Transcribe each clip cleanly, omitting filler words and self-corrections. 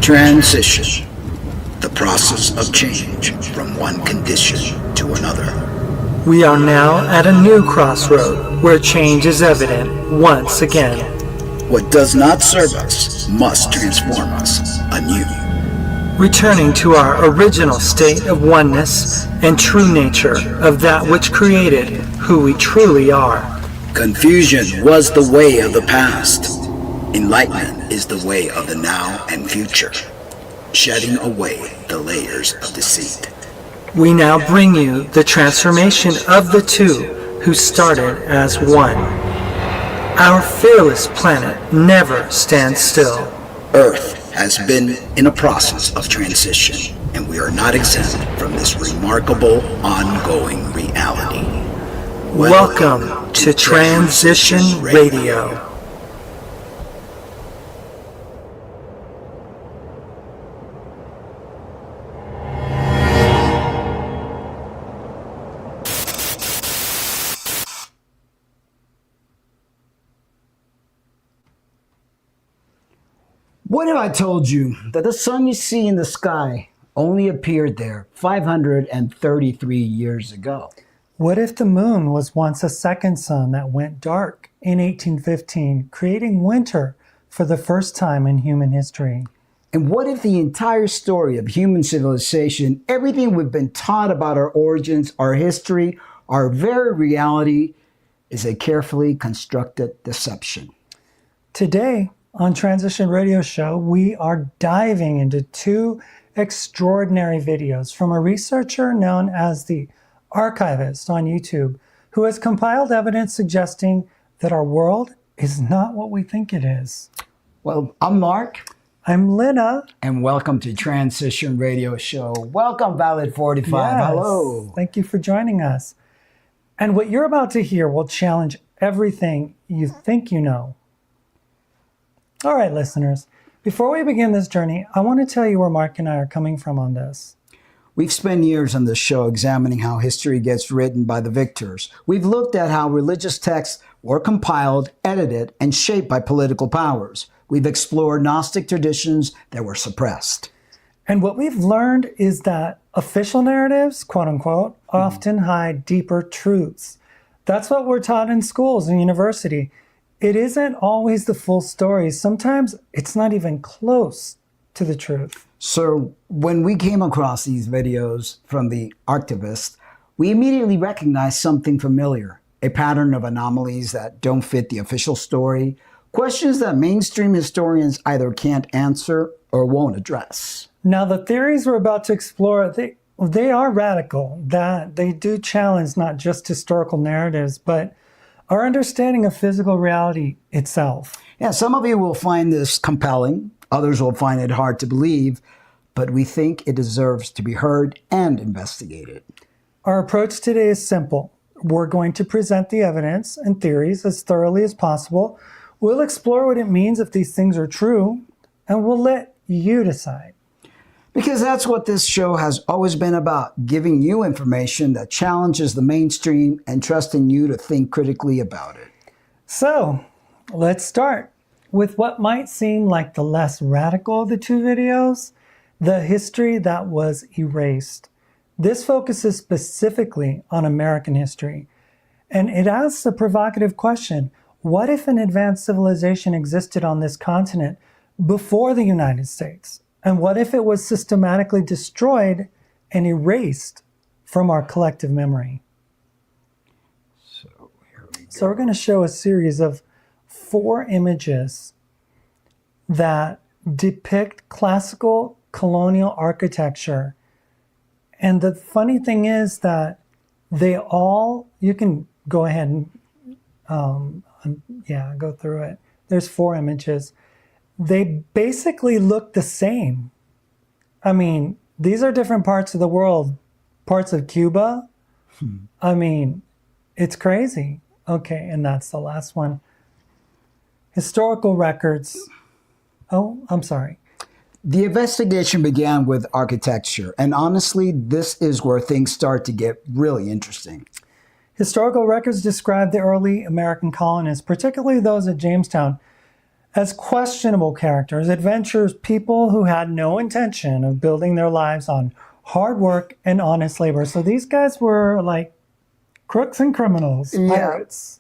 Transition, the process of change from one condition to another. We are now at a new crossroad where change is evident once again. What does not serve us must transform us anew. Returning to our original state of oneness and true nature of that which created who we truly are. Confusion was the way of the past. Enlightenment is the way of the now and future, shedding away the layers of deceit. We now bring you the transformation of the two who started as one. Our fearless planet never stands still. Earth has been in a process of transition, and we are not exempt from this remarkable, ongoing reality. Welcome to Transition Radio. What if I told you that the sun you see in the sky only appeared there 533 years ago? What if the moon was once a second sun that went dark in 1815, creating winter for the first time in human history? And what if the entire story of human civilization, everything we've been taught about our origins, our history, our very reality, is a carefully constructed deception? Today, on Transition Radio Show, we are diving into two extraordinary videos from a researcher known as the Archivist on YouTube, who has compiled evidence suggesting that our world is not what we think it is. Well, I'm Mark. I'm Lynna. And welcome to Transition Radio Show. Welcome, Valid 45. Yes. Hello. Thank you for joining us. And what you're about to hear will challenge everything you think you know. All right, listeners, before we begin this journey, I want to tell you where Mark and I are coming from on this. We've spent years on this show examining how history gets written by the victors. We've looked at how religious texts were compiled, edited, and shaped by political powers. We've explored Gnostic traditions that were suppressed. And what we've learned is that official narratives, quote unquote, often hide deeper truths. That's what we're taught in schools and university. It isn't always the full story. Sometimes it's not even close to the truth. So when we came across these videos from the Archivist, we immediately recognized something familiar, a pattern of anomalies that don't fit the official story, questions that mainstream historians either can't answer or won't address. Now, the theories we're about to explore, they are radical, that they do challenge not just historical narratives, but our understanding of physical reality itself. Yeah, some of you will find this compelling, others will find it hard to believe, but we think it deserves to be heard and investigated. Our approach today is simple. We're going to present the evidence and theories as thoroughly as possible. We'll explore what it means if these things are true, and we'll let you decide. Because that's what this show has always been about, giving you information that challenges the mainstream and trusting you to think critically about it. So, let's start with what might seem like the less radical of the two videos, the history that was erased. This focuses specifically on American history, and it asks a provocative question. What if an advanced civilization existed on this continent before the United States? And what if it was systematically destroyed and erased from our collective memory? So here we go. So we're going to show a series of 4 images that depict classical colonial architecture. And the funny thing is that they all, you can go ahead and go through it. There's 4 images. They basically look the same. I mean, these are different parts of the world, parts of Cuba. I mean, it's crazy. Okay, and that's the last one. Historical records. Oh, I'm sorry. The investigation began with architecture, and honestly, this is where things start to get really interesting. Historical records describe the early American colonists, particularly those at Jamestown, as questionable characters, adventurers, people who had no intention of building their lives on hard work and honest labor. So these guys were like crooks and criminals, pirates.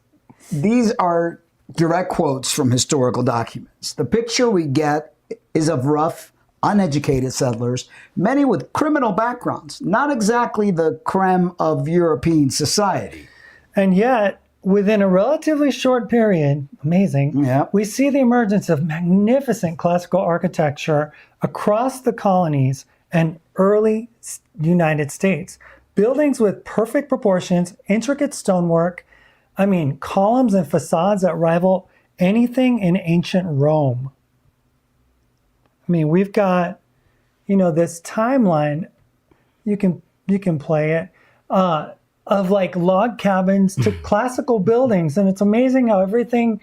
These are direct quotes from historical documents. The picture we get is of rough, uneducated settlers, many with criminal backgrounds, not exactly the creme of European society. And yet, within a relatively short period, amazing, we see the emergence of magnificent classical architecture across the colonies and early United States. Buildings with perfect proportions, intricate stonework, I mean, columns and facades that rival anything in ancient Rome. I mean, we've got, this timeline, you can play it, of like log cabins to classical buildings. And it's amazing how everything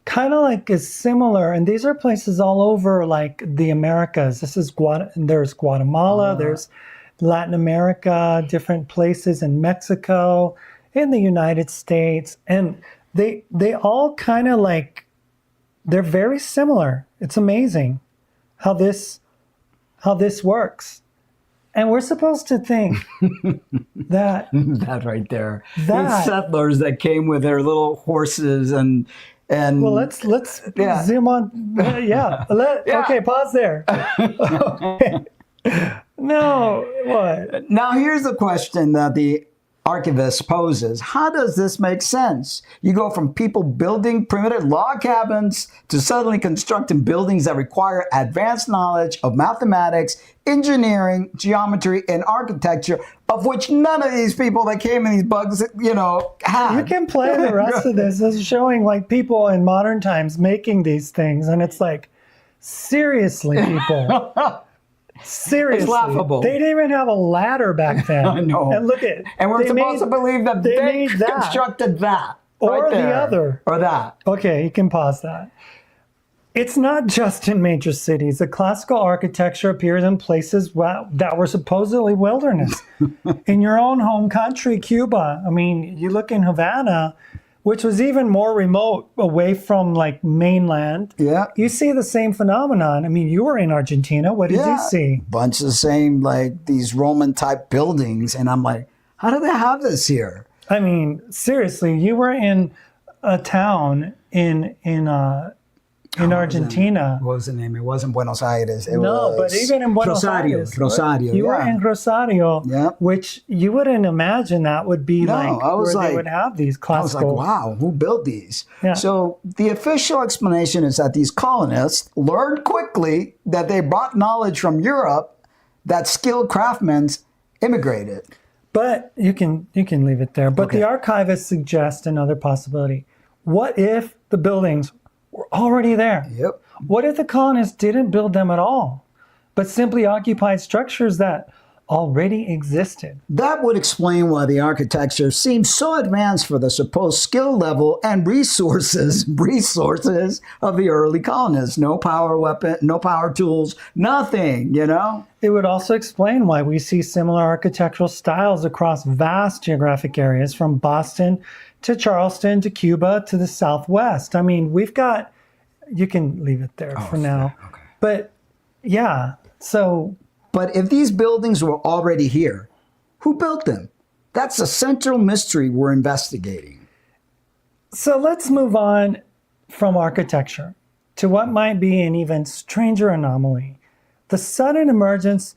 kind of like is similar. And these are places all over like the Americas. There's Guatemala, there's Latin America, different places in Mexico, in the United States. And they all kind of like, they're very similar. It's amazing how this works. And we're supposed to think that that right there, these settlers that came with their little horses and well, let's zoom on. Okay, pause there. Okay. No, what? Now here's the question that the archivist poses. How does this make sense? You go from people building primitive log cabins to suddenly constructing buildings that require advanced knowledge of mathematics, engineering, geometry, and architecture, of which none of these people that came in these bugs, had. You can play the rest of this. This is showing like people in modern times making these things, and it's like, seriously, people. Seriously, it's laughable. They didn't even have a ladder back then. I know. And look at, and we're supposed to believe that they constructed that, or right there, the other, or that. Okay, you can pause that. It's not just in major cities. The classical architecture appears in places that were supposedly wilderness. In your own home country, Cuba. I mean, you look in Havana, which was even more remote away from like mainland. Yeah. You see the same phenomenon. I mean, you were in Argentina. What did you see? Bunch of the same, like these Roman type buildings. And I'm like, how do they have this here? I mean, seriously, you were in a town in Argentina. What was the name? It wasn't Buenos Aires. But even in Buenos Aires. Rosario. You were in Rosario, which you wouldn't imagine that would be they would have these classical. I was like, wow, who built these? Yeah. So the official explanation is that these colonists learned quickly that they brought knowledge from Europe, that skilled craftsmen immigrated. But you can leave it there. But the archivists suggest another possibility. What if the buildings were already there? Yep. What if the colonists didn't build them at all, but simply occupied structures that already existed? That would explain why the architecture seems so advanced for the supposed skill level and resources of the early colonists. No power weapon, no power tools, nothing, It would also explain why we see similar architectural styles across vast geographic areas, from Boston to Charleston to Cuba to the Southwest. I mean, you can leave it there for now. Okay. But yeah, But if these buildings were already here, who built them? That's a central mystery we're investigating. So let's move on from architecture to what might be an even stranger anomaly: the sudden emergence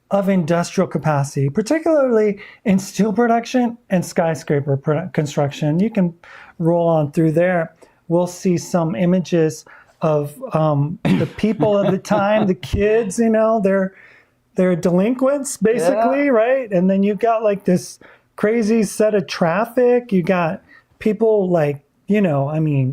of industrial capacity, particularly in steel production and skyscraper construction. You can roll on through there. We'll see some images of the people of the time, the kids, they're delinquents, basically, right? And then you've got like this crazy set of traffic. You got people like,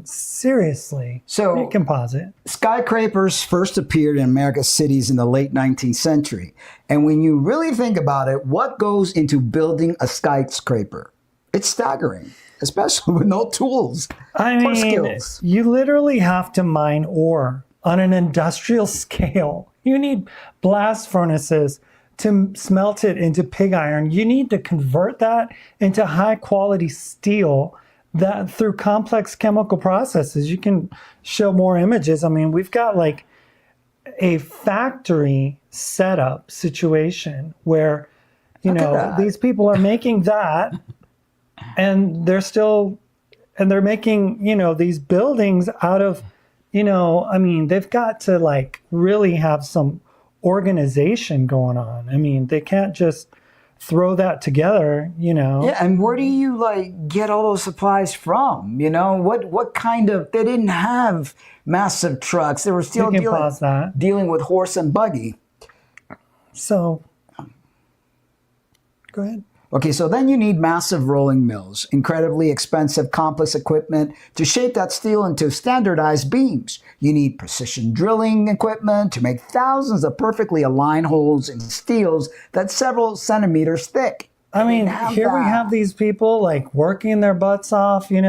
seriously. So you can pause it. Skyscrapers first appeared in America's cities in the late 19th century. And when you really think about it, what goes into building a skyscraper? It's staggering, especially with no tools or skills. You literally have to mine ore on an industrial scale. You need blast furnaces to smelt it into pig iron. You need to convert that into high quality steel that through complex chemical processes. You can show more images. I mean, we've got like a factory setup situation where, these people are making that and they're making, these buildings out of, I mean, they've got to like really have some organization going on. I mean, they can't just throw that together, Yeah, and where do you like get all those supplies from? What kind of? They didn't have massive trucks. They were still dealing with horse and buggy. So, go ahead. Okay, so then you need massive rolling mills, incredibly expensive, complex equipment to shape that steel into standardized beams. You need precision drilling equipment to make thousands of perfectly aligned holes in steels that's several centimeters thick. I mean, here we have these people like working their butts off, you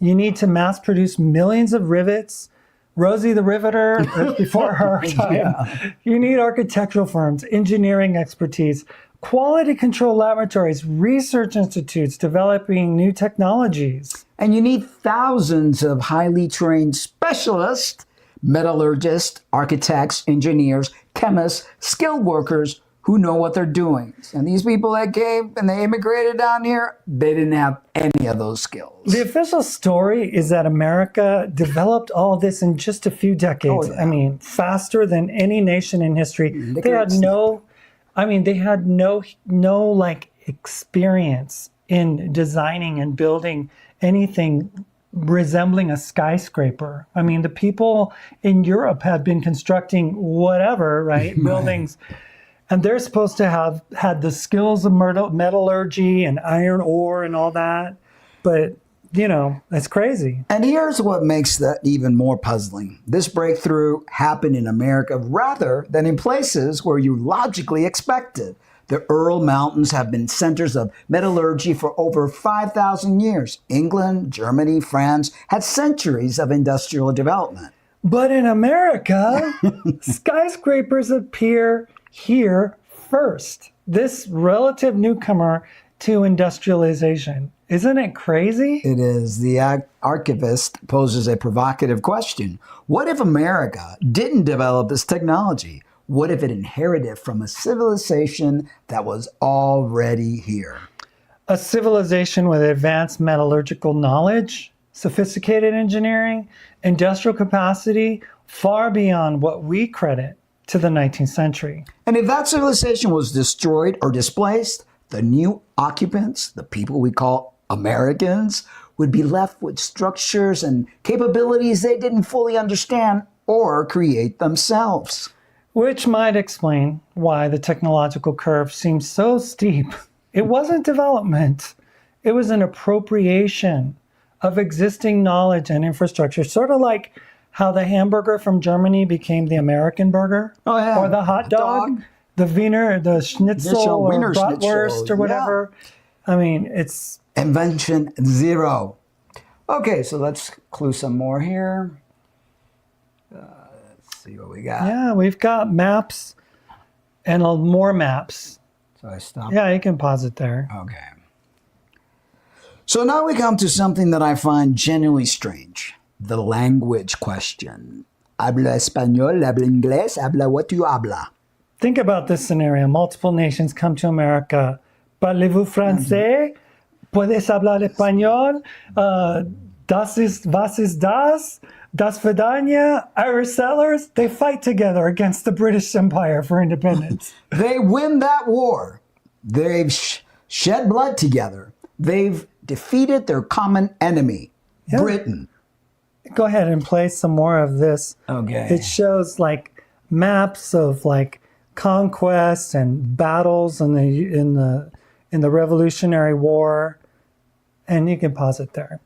need to mass produce millions of rivets. Rosie the Riveter, before her time. Yeah. You need architectural firms, engineering expertise, quality control laboratories, research institutes developing new technologies. And you need thousands of highly trained specialists, metallurgists, architects, engineers, chemists, skilled workers who know what they're doing. And these people that came and they immigrated down here, they didn't have any of those skills. The official story is that America developed all of this in just a few decades. Oh, yeah. I mean, faster than any nation in history. They had no like experience in designing and building anything resembling a skyscraper. I mean, the people in Europe had been constructing whatever, right? Buildings. And they're supposed to have had the skills of metallurgy and iron ore and all that. But, it's crazy. And here's what makes that even more puzzling. This breakthrough happened in America rather than in places where you logically expected. The Ural Mountains have been centers of metallurgy for over 5,000 years. England, Germany, France had centuries of industrial development. But in America, skyscrapers appear here first. This relative newcomer to industrialization. Isn't it crazy? It is. The archivist poses a provocative question. What if America didn't develop this technology? What if it inherited from a civilization that was already here? A civilization with advanced metallurgical knowledge, sophisticated engineering, industrial capacity, far beyond what we credit to the 19th century. And if that civilization was destroyed or displaced, the new occupants, the people we call Americans, would be left with structures and capabilities they didn't fully understand or create themselves. Which might explain why the technological curve seems so steep. It wasn't development. It was an appropriation of existing knowledge and infrastructure, sort of like how the hamburger from Germany became the American burger, or the hot dog, the Wiener, the Schnitzel, or Bratwurst, or whatever. Yeah. I mean, it's invention zero. Okay, so let's clue some more here. Let's see what we got. Yeah, we've got maps and more maps. So I stop. Yeah, you can pause it there. Okay. So now we come to something that I find genuinely strange. The language question. Habla español, habla inglés, habla what you habla. Think about this scenario. Multiple nations come to America. Parlez-vous français? ¿Puedes hablar español? Was ist das? Das Vidania? Irish settlers? They fight together against the British Empire for independence. They win that war. They've shed blood together. They've defeated their common enemy, Britain. Go ahead and play some more of this. Okay. It shows like maps of like conquests and battles in the Revolutionary War, and you can pause it there.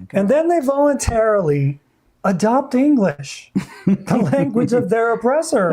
Okay. And then they voluntarily adopt English, the language of their oppressor,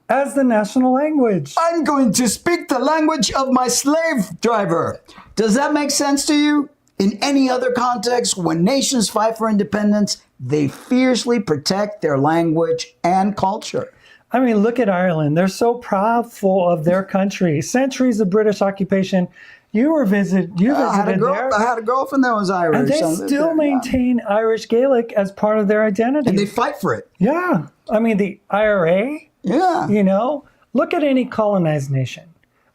as the national language. I'm going to speak the language of my slave driver. Does that make sense to you? In any other context, when nations fight for independence, they fiercely protect their language and culture. I mean, look at Ireland. They're so proudful of their country. Centuries of British occupation, You visited I had there. I had a girlfriend that was Irish. And they still maintain Irish Gaelic as part of their identity. And they fight for it. Yeah. I mean, the IRA, Yeah. you know, look at any colonized nation.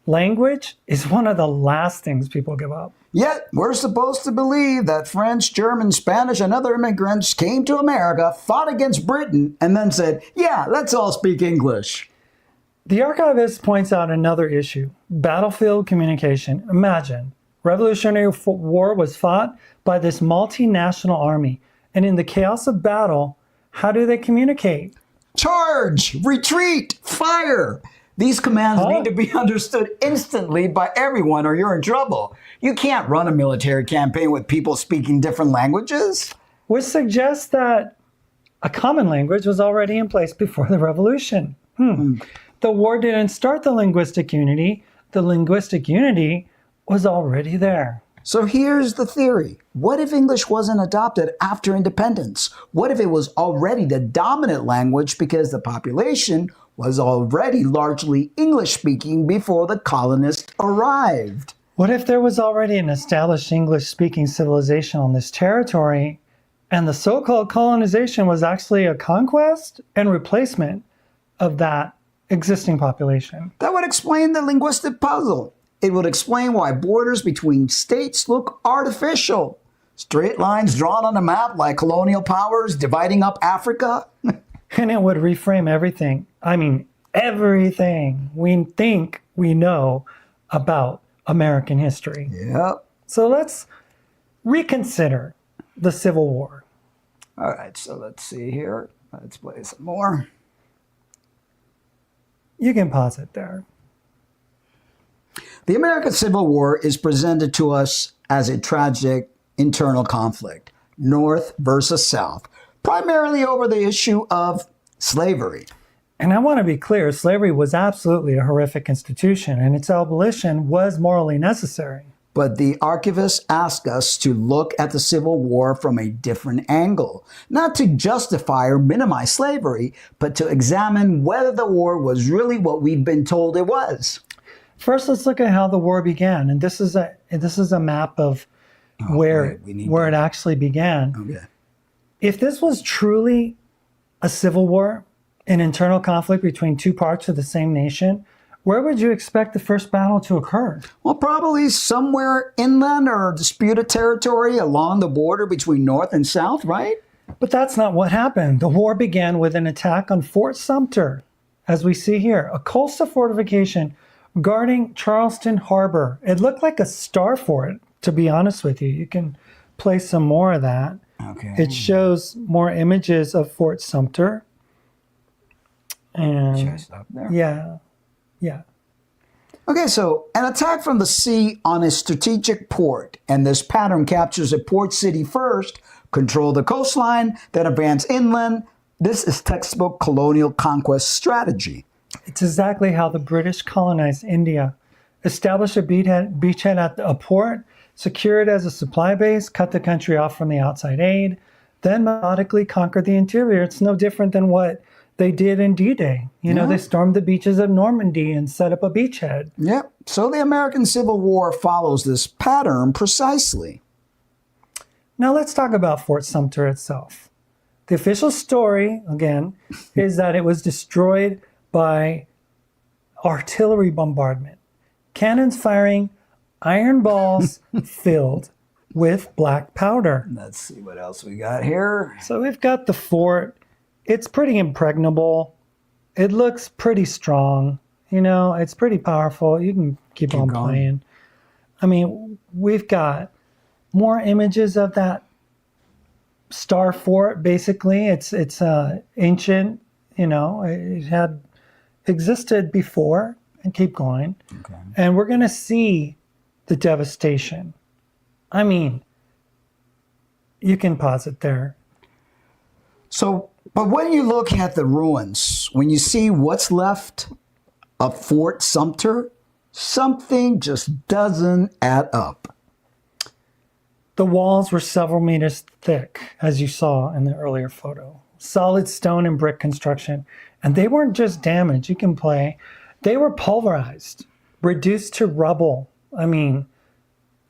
Language is one of the last things people give up. Yet, we're supposed to believe that French, German, Spanish, and other immigrants came to America, fought against Britain, and then said, yeah, let's all speak English. The archivist points out another issue, battlefield communication. Imagine, Revolutionary War was fought by this multinational army, and in the chaos of battle, how do they communicate? Charge, retreat, fire. These commands need to be understood instantly by everyone or you're in trouble. You can't run a military campaign with people speaking different languages. Which suggests that a common language was already in place before the revolution. The war didn't start the linguistic unity. The linguistic unity was already there. So here's the theory. What if English wasn't adopted after independence? What if it was already the dominant language because the population was already largely English-speaking before the colonists arrived? What if there was already an established English-speaking civilization on this territory, and the so-called colonization was actually a conquest and replacement of that existing population? That would explain the linguistic puzzle. It would explain why borders between states look artificial. Straight lines drawn on a map like colonial powers dividing up Africa. And it would reframe everything. I mean, everything we think we know about American history. Yep. So let's reconsider the Civil War. All right, so let's see here. Let's play some more. You can pause it there. The American Civil War is presented to us as a tragic internal conflict, North versus South, primarily over the issue of slavery. And I want to be clear, slavery was absolutely a horrific institution, and its abolition was morally necessary. But the archivists ask us to look at the Civil War from a different angle, not to justify or minimize slavery, but to examine whether the war was really what we've been told it was. First, let's look at how the war began, and this is a map of where it actually began. Okay. If this was truly a civil war, an internal conflict between two parts of the same nation, where would you expect the first battle to occur? Well, probably somewhere inland or disputed territory along the border between North and South, right? But that's not what happened. The war began with an attack on Fort Sumter, as we see here, a coastal fortification guarding Charleston Harbor. It looked like a star fort, to be honest with you. You can play some more of that. Okay. It shows more images of Fort Sumter. And Just up there. Yeah. Okay, so an attack from the sea on a strategic port, and this pattern captures a port city first, control the coastline, then advance inland. This is textbook colonial conquest strategy. It's exactly how the British colonized India. Establish a beachhead at a port, secure it as a supply base, cut the country off from the outside aid, then methodically conquer the interior. It's no different than what they did in D-Day. You know, they stormed the beaches of Normandy and set up a beachhead. Yep. So the American Civil War follows this pattern precisely. Now let's talk about Fort Sumter itself. The official story, again, is that it was destroyed by artillery bombardment. Cannons firing iron balls filled with black powder. Let's see what else we got here. So we've got the fort. It's pretty impregnable. It looks pretty strong. You know, it's pretty powerful. You can keep on going. playing. I mean, we've got more images of that star fort, basically. It's ancient, you know, it had existed before, and keep going. Okay. And we're going to see the devastation. I mean, you can pause it there. So, but when you look at the ruins, when you see what's left of Fort Sumter, something just doesn't add up. The walls were several meters thick, as you saw in the earlier photo. Solid stone and brick construction. And they weren't just damaged, you can play. They were pulverized, reduced to rubble. I mean,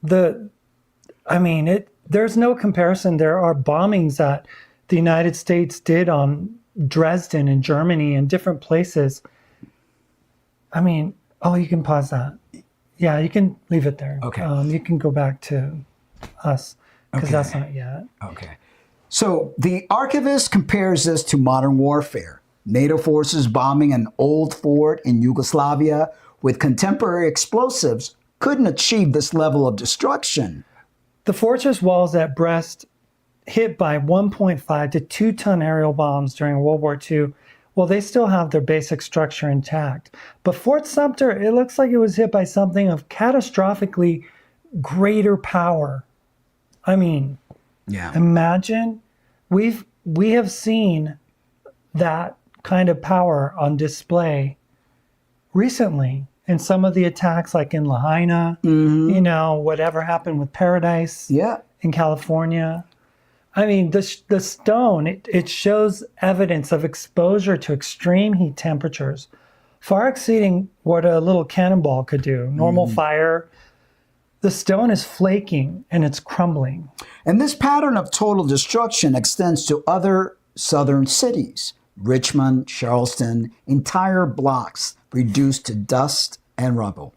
the, I mean, there's no comparison. There are bombings that the United States did on Dresden and Germany and different places. I mean, oh, you can pause that. Yeah, you can leave it there. Okay. You can go back to us because Okay. that's not yet. Okay. So the archivist compares this to modern warfare. NATO forces bombing an old fort in Yugoslavia with contemporary explosives couldn't achieve this level of destruction. The fortress walls at Brest, hit by 1.5 to 2 ton aerial bombs during World War II, well, they still have their basic structure intact. But Fort Sumter, it looks like it was hit by something of catastrophically greater power. I mean, Yeah. imagine we have seen that kind of power on display recently in some of the attacks, like in Lahaina, whatever happened with Paradise Yeah. in California. I mean, the stone, it shows evidence of exposure to extreme heat temperatures, far exceeding what a little cannonball could do. Normal fire, the stone is flaking and it's crumbling. And this pattern of total destruction extends to other southern cities. Richmond, Charleston, entire blocks reduced to dust and rubble.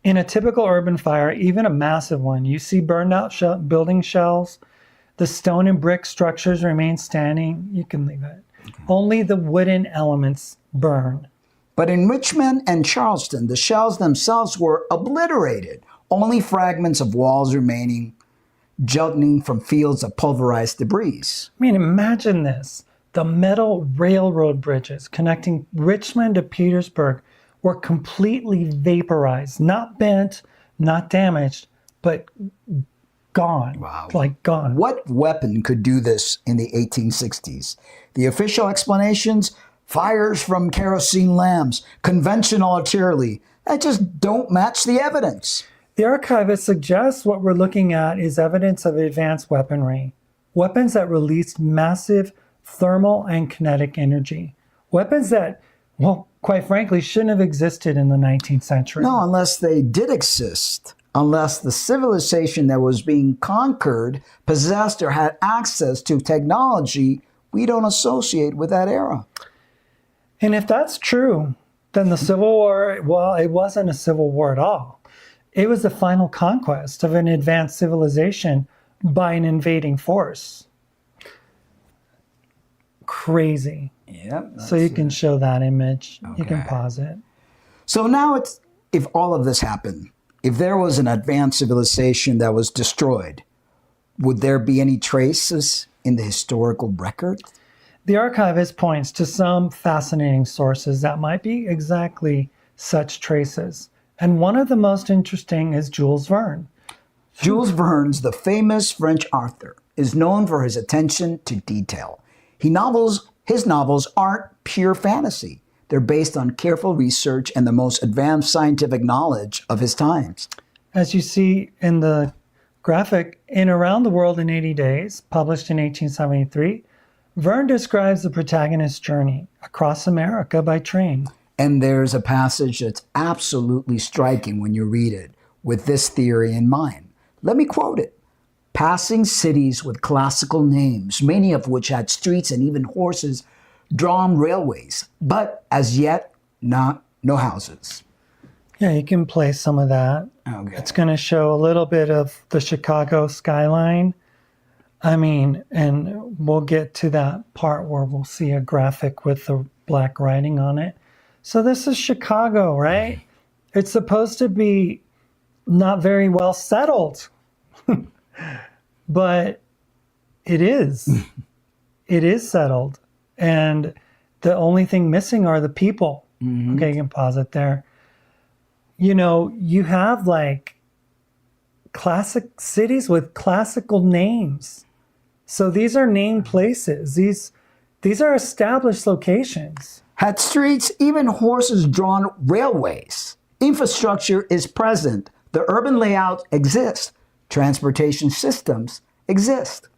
In a typical urban fire, even a massive one, you see burned out building shells. The stone and brick structures remain standing. You can leave it. Okay. Only the wooden elements burn. But in Richmond and Charleston, the shells themselves were obliterated. Only fragments of walls remaining, jutting from fields of pulverized debris. I mean, imagine this. The metal railroad bridges connecting Richmond to Petersburg were completely vaporized, not bent, not damaged, but gone. Wow. Like gone. What weapon could do this in the 1860s? The official explanations, fires from kerosene lamps, conventional artillery, that just don't match the evidence. The archivist suggests what we're looking at is evidence of advanced weaponry. Weapons that released massive thermal and kinetic energy. Weapons that, well, quite frankly, shouldn't have existed in the 19th century. No, unless they did exist. Unless the civilization that was being conquered possessed or had access to technology we don't associate with that era. And if that's true, then the Civil War, well, it wasn't a civil war at all. It was the final conquest of an advanced civilization by an invading force. Crazy. Yep. So you can show that image. Okay. You can pause it. So now if all of this happened, if there was an advanced civilization that was destroyed, would there be any traces in the historical record? The archivist points to some fascinating sources that might be exactly such traces. And one of the most interesting is Jules Verne. Jules Verne's the famous French author is known for his attention to detail. His novels aren't pure fantasy. They're based on careful research and the most advanced scientific knowledge of his times. As you see in the graphic, in Around the World in 80 Days, published in 1873, Verne describes the protagonist's journey across America by train. And there's a passage that's absolutely striking when you read it with this theory in mind. Let me quote it. Passing cities with classical names, many of which had streets and even horses, drawn railways, but as yet no houses. Yeah, you can play some of that. Okay. It's going to show a little bit of the Chicago skyline. I mean, and we'll get to that part where we'll see a graphic with the black writing on it. So this is Chicago, right? It's supposed to be not very well settled, but it is. It is settled. And the only thing missing are the people. Mm-hmm. Okay, you can pause it there. You know, you have like classic cities with classical names. So these are named places. These are established locations. Had streets, even horses-drawn railways. Infrastructure is present. The urban layout exists. Transportation systems exist.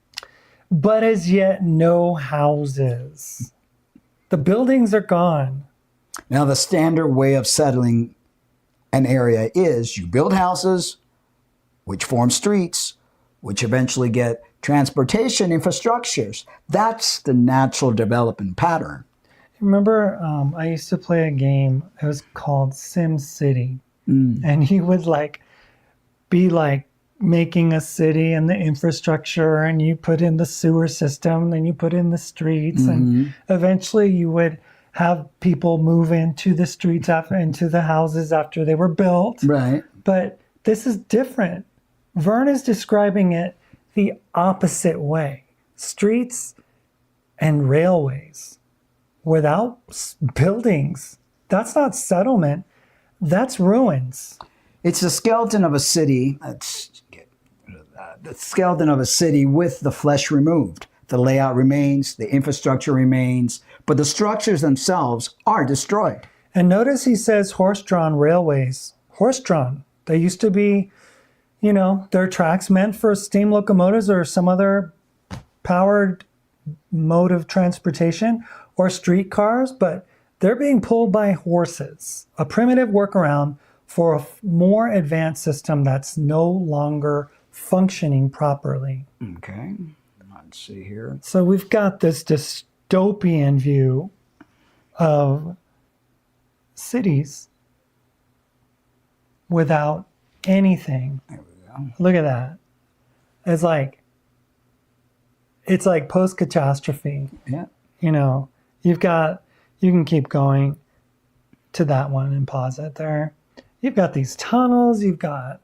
But as yet, no houses. The buildings are gone. Now, the standard way of settling an area is you build houses which form streets, which eventually get transportation infrastructures. That's the natural development pattern. Remember, I used to play a game. It was called Sim City, and you would be making a city and the infrastructure, and you put in the sewer system, then you put in the streets, and eventually you would have people move into the streets into the houses after they were built. Right. But this is different. Vern is describing it the opposite way. Streets and railways without buildings. That's not settlement. That's ruins. It's the skeleton of a city. Let's get rid of that. The skeleton of a city with the flesh removed. The layout remains, the infrastructure remains, but the structures themselves are destroyed. And notice he says horse-drawn railways. Horse-drawn. They used to be, their tracks meant for steam locomotives or some other powered mode of transportation or streetcars, but they're being pulled by horses. A primitive workaround for a more advanced system that's no longer functioning properly. Okay, let's see here. So we've got this dystopian view of cities without anything. There we go. Look at that. It's like post-catastrophe. Yeah. You can keep going to that one and pause it there. You've got these tunnels, you've got,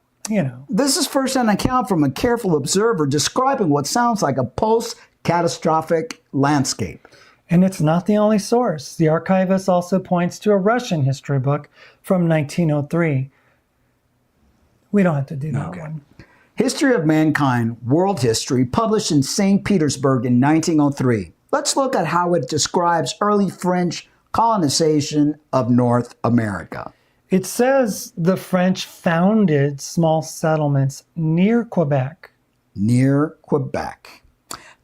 This is first-hand account from a careful observer describing what sounds like a post-catastrophic landscape. And it's not the only source. The archivist also points to a Russian history book from 1903. We don't have to do that one. History of Mankind, World History, published in St. Petersburg in 1903. Let's look at how it describes early French colonization of North America. It says the French founded small settlements near Quebec. Near Quebec.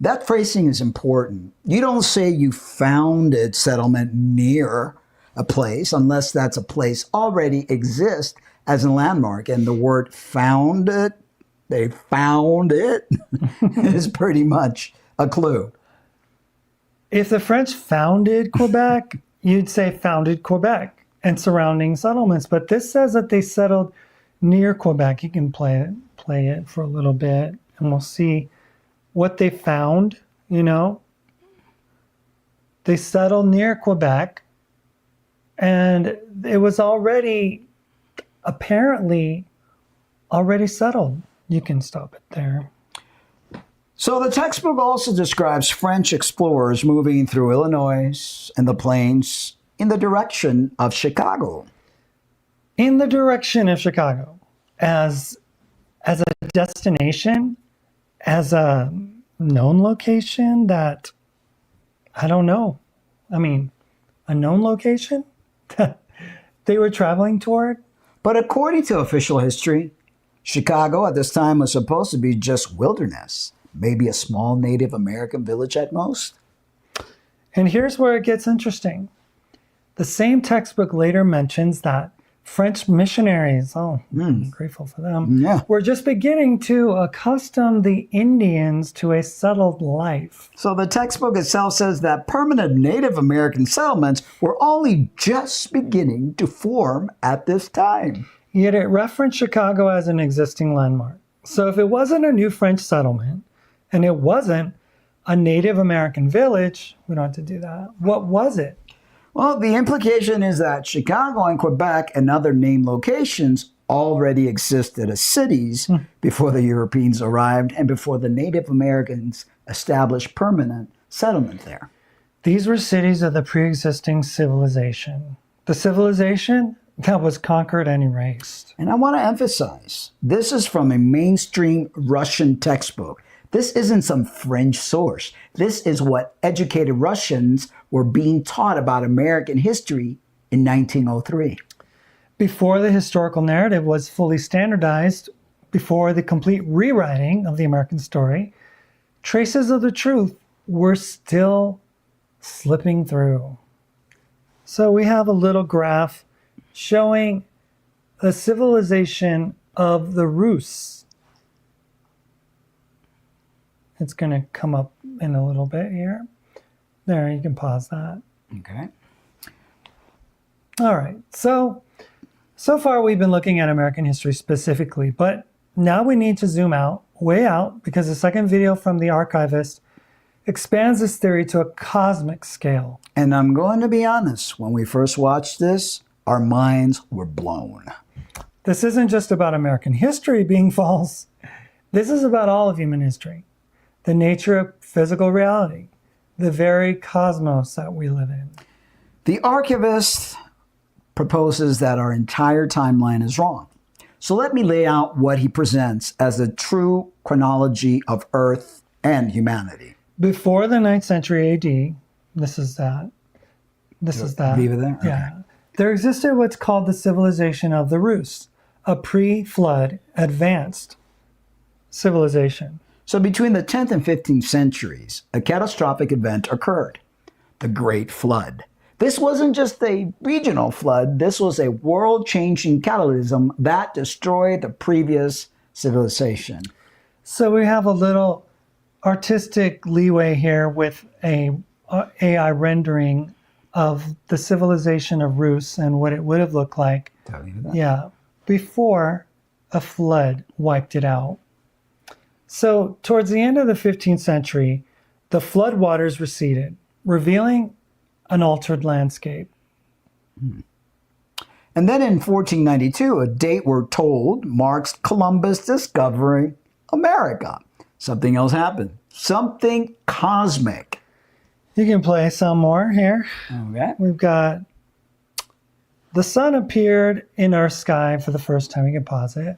That phrasing is important. You don't say you founded settlement near a place unless that's a place already exists as a landmark. And the word founded, they found it, is pretty much a clue. If the French founded Quebec, you'd say founded Quebec and surrounding settlements. But this says that they settled near Quebec. You can play it for a little bit, and we'll see what they found. They settled near Quebec, and it was apparently already settled. You can stop it there. So the textbook also describes French explorers moving through Illinois and the plains in the direction of Chicago. In the direction of Chicago, as a destination, as a known location that, I don't know. I mean, a known location that they were traveling toward? But according to official history, Chicago at this time was supposed to be just wilderness, maybe a small Native American village at most. And here's where it gets interesting. The same textbook later mentions that French missionaries, I'm grateful for them, were just beginning to accustom the Indians to a settled life. So the textbook itself says that permanent Native American settlements were only just beginning to form at this time. Yet it referenced Chicago as an existing landmark. So if it wasn't a new French settlement, and it wasn't a Native American village, we don't have to do that. What was it? Well, the implication is that Chicago and Quebec and other named locations already existed as cities before the Europeans arrived and before the Native Americans established permanent settlement there. These were cities of the pre-existing civilization. The civilization that was conquered and erased. And I want to emphasize, this is from a mainstream Russian textbook. This isn't some French source. This is what educated Russians were being taught about American history in 1903. Before the historical narrative was fully standardized, before the complete rewriting of the American story, traces of the truth were still slipping through. So we have a little graph showing the civilization of the Rus It's going to come up in a little bit here. There, you can pause that. Okay. All right. So far we've been looking at American history specifically, but now we need to zoom out, way out, because the second video from the archivist expands this theory to a cosmic scale. And I'm going to be honest, when we first watched this, our minds were blown. This isn't just about American history being false. This is about all of human history, the nature of physical reality, the very cosmos that we live in. The archivist proposes that our entire timeline is wrong. So let me lay out what he presents as a true chronology of Earth and humanity. Before the 9th century AD, this is that. Leave it there? Okay. Yeah. There existed what's called the civilization of the Rus, a pre-flood advanced civilization. So between the 10th and 15th centuries, a catastrophic event occurred, the Great Flood. This wasn't just a regional flood, this was a world-changing cataclysm that destroyed the previous civilization. So we have a little artistic leeway here with a AI rendering of the civilization of Rus and what it would have looked like. Yeah, before a flood wiped it out. So towards the end of the 15th century, the flood waters receded, revealing an altered landscape. And then in 1492, a date we're told marks Columbus discovering America. Something else happened. Something cosmic. You can play some more here. Okay. We've got the sun appeared in our sky for the first time. You can pause it.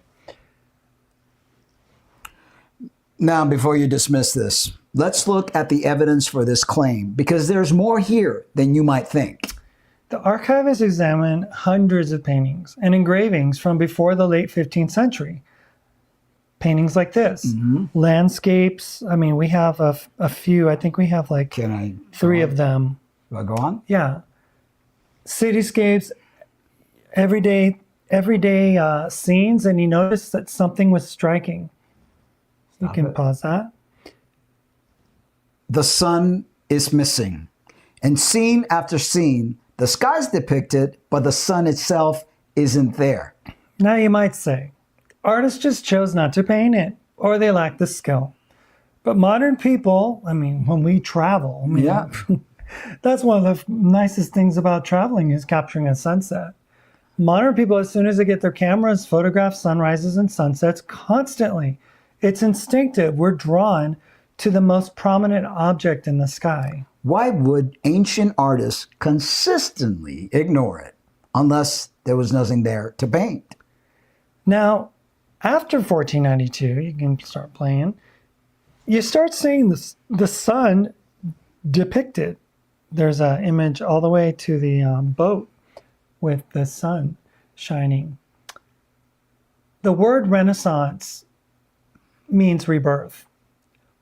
Now, before you dismiss this, let's look at the evidence for this claim, because there's more here than you might think. The archivists examined hundreds of paintings and engravings from before the late 15th century. Paintings like this, landscapes. I mean, we have a few. I think we have like three of them. Do I go on? Yeah. Cityscapes, everyday scenes, and you notice that something was striking. You can pause that. The sun is missing. And scene after scene, the sky's depicted, but the sun itself isn't there. Now you might say, artists just chose not to paint it, or they lack the skill. But modern people, I mean, when we travel, that's one of the nicest things about traveling is capturing a sunset. Modern people, as soon as they get their cameras, photograph sunrises and sunsets constantly. It's instinctive. We're drawn to the most prominent object in the sky. Why would ancient artists consistently ignore it unless there was nothing there to paint? Now, after 1492, you can start playing, you start seeing the sun depicted. There's an image all the way to the boat with the sun shining. The word Renaissance means rebirth.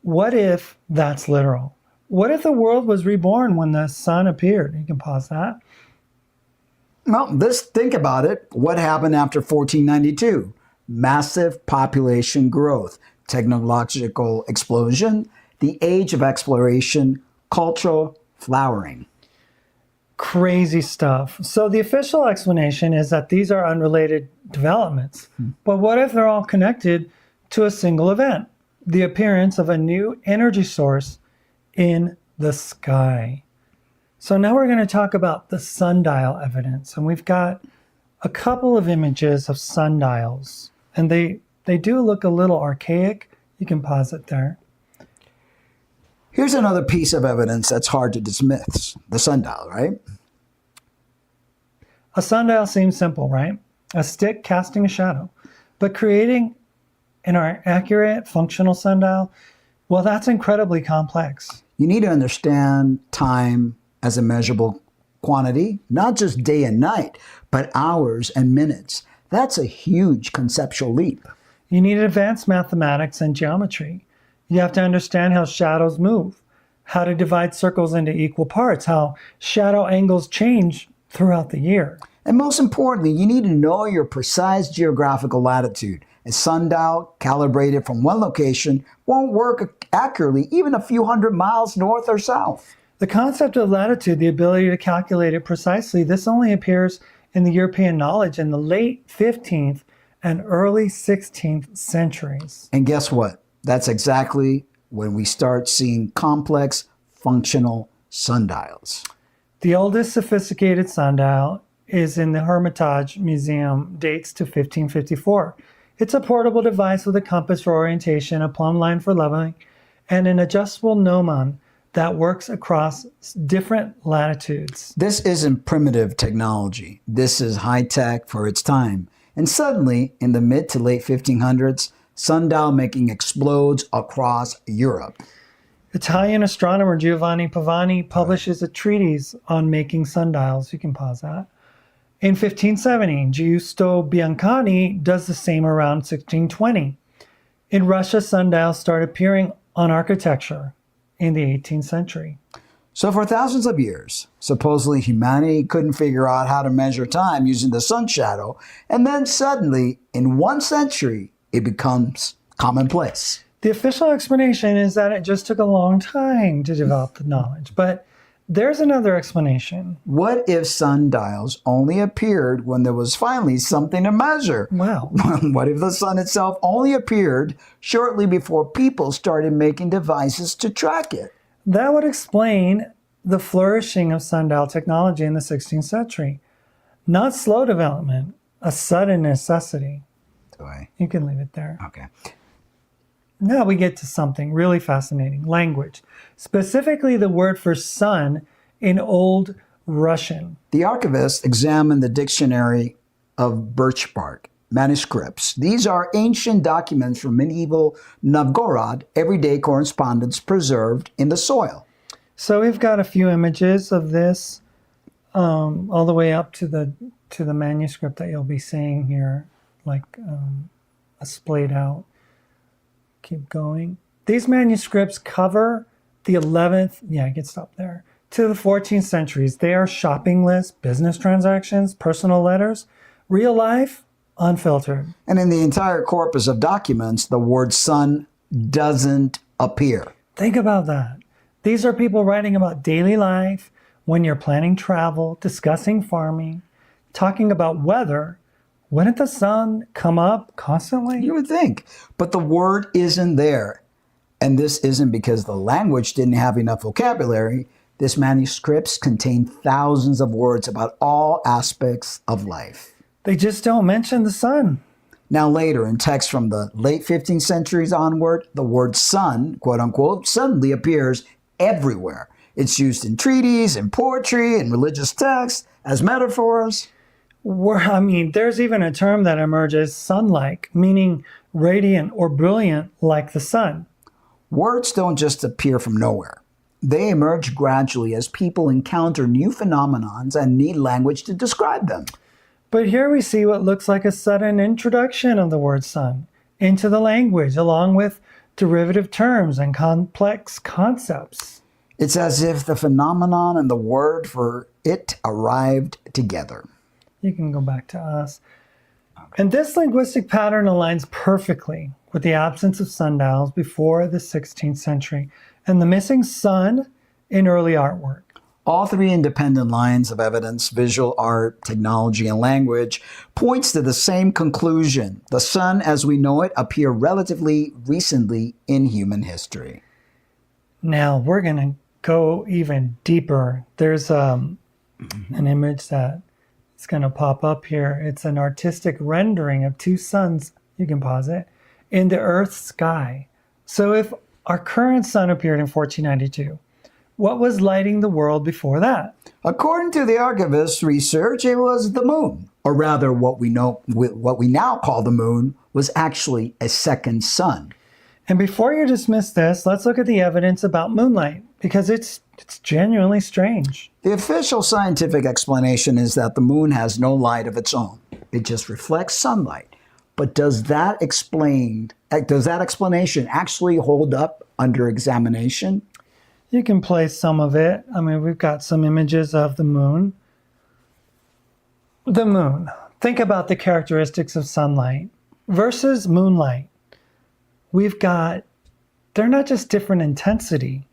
What if that's literal? What if the world was reborn when the sun appeared? You can pause that. Well, think about it. What happened after 1492? Massive population growth, technological explosion, the age of exploration, cultural flowering. Crazy stuff. So the official explanation is that these are unrelated developments. But what if they're all connected to a single event? The appearance of a new energy source in the sky. So now we're going to talk about the sundial evidence. And we've got a couple of images of sundials. And they do look a little archaic. You can pause it there. Here's another piece of evidence that's hard to dismiss. The sundial, right? A sundial seems simple, right? A stick casting a shadow. But creating an accurate, functional sundial, well, that's incredibly complex. You need to understand time as a measurable quantity, not just day and night, but hours and minutes. That's a huge conceptual leap. You need advanced mathematics and geometry. You have to understand how shadows move, how to divide circles into equal parts, how shadow angles change throughout the year. And most importantly, you need to know your precise geographical latitude. A sundial calibrated from one location won't work accurately even a few hundred miles north or south. The concept of latitude, the ability to calculate it precisely, this only appears in the European knowledge in the late 15th and early 16th centuries. And guess what? That's exactly when we start seeing complex functional sundials. The oldest sophisticated sundial is in the Hermitage Museum, dates to 1554. It's a portable device with a compass for orientation, a plumb line for leveling, and an adjustable gnomon that works across different latitudes. This isn't primitive technology. This is high tech for its time. And suddenly, in the mid to late 1500s, sundial making explodes across Europe. Italian astronomer Giovanni Pavani publishes a treatise on making sundials. You can pause that. In 1570, Giusto Biancani does the same around 1620. In Russia, sundials start appearing on architecture in the 18th century. So for thousands of years, supposedly humanity couldn't figure out how to measure time using the sun shadow, and then suddenly, in 1 century, it becomes commonplace. The official explanation is that it just took a long time to develop the knowledge, but there's another explanation. What if sundials only appeared when there was finally something to measure? Wow. What if the sun itself only appeared shortly before people started making devices to track it? That would explain the flourishing of sundial technology in the 16th century. Not slow development, a sudden necessity. You can leave it there. Okay. Now we get to something really fascinating, language. Specifically the word for sun in Old Russian. The archivist examined the dictionary of birch bark manuscripts. These are ancient documents from medieval Novgorod, everyday correspondence preserved in the soil. So we've got a few images of this all the way up to the manuscript that you'll be seeing here, like a splayed out. Keep going. These manuscripts cover the 11th, I can stop there, to the 14th centuries. They are shopping lists, business transactions, personal letters, real life, unfiltered. And in the entire corpus of documents, the word sun doesn't appear. Think about that. These are people writing about daily life, when you're planning travel, discussing farming, talking about weather. Wouldn't the sun come up constantly? You would think, but the word isn't there. And this isn't because the language didn't have enough vocabulary. This manuscripts contain thousands of words about all aspects of life. They just don't mention the sun. Now later, in texts from the late 15th centuries onward, the word sun, quote unquote, suddenly appears everywhere. It's used in treaties, in poetry, in religious texts, as metaphors. There's even a term that emerges, sun-like, meaning radiant or brilliant like the sun. Words don't just appear from nowhere. They emerge gradually as people encounter new phenomenons and need language to describe them. But here we see what looks like a sudden introduction of the word sun into the language, along with derivative terms and complex concepts. It's as if the phenomenon and the word for it arrived together. You can go back to us. Okay. And this linguistic pattern aligns perfectly with the absence of sundials before the 16th century and the missing sun in early artwork. All three independent lines of evidence, visual art, technology, and language, points to the same conclusion. The sun as we know it appeared relatively recently in human history. Now we're going to go even deeper. There's an image that it's going to pop up here. It's an artistic rendering of two suns, you can pause it, in the Earth's sky. So if our current sun appeared in 1492, what was lighting the world before that? According to the archivist's research, it was the moon. Or rather, what we now call the moon was actually a second sun. And before you dismiss this, let's look at the evidence about moonlight, because it's genuinely strange. The official scientific explanation is that the moon has no light of its own. It just reflects sunlight. But does that explanation actually hold up under examination? You can play some of it. We've got some images of the moon. The moon. Think about the characteristics of sunlight versus moonlight. We've got they're not just different intensity.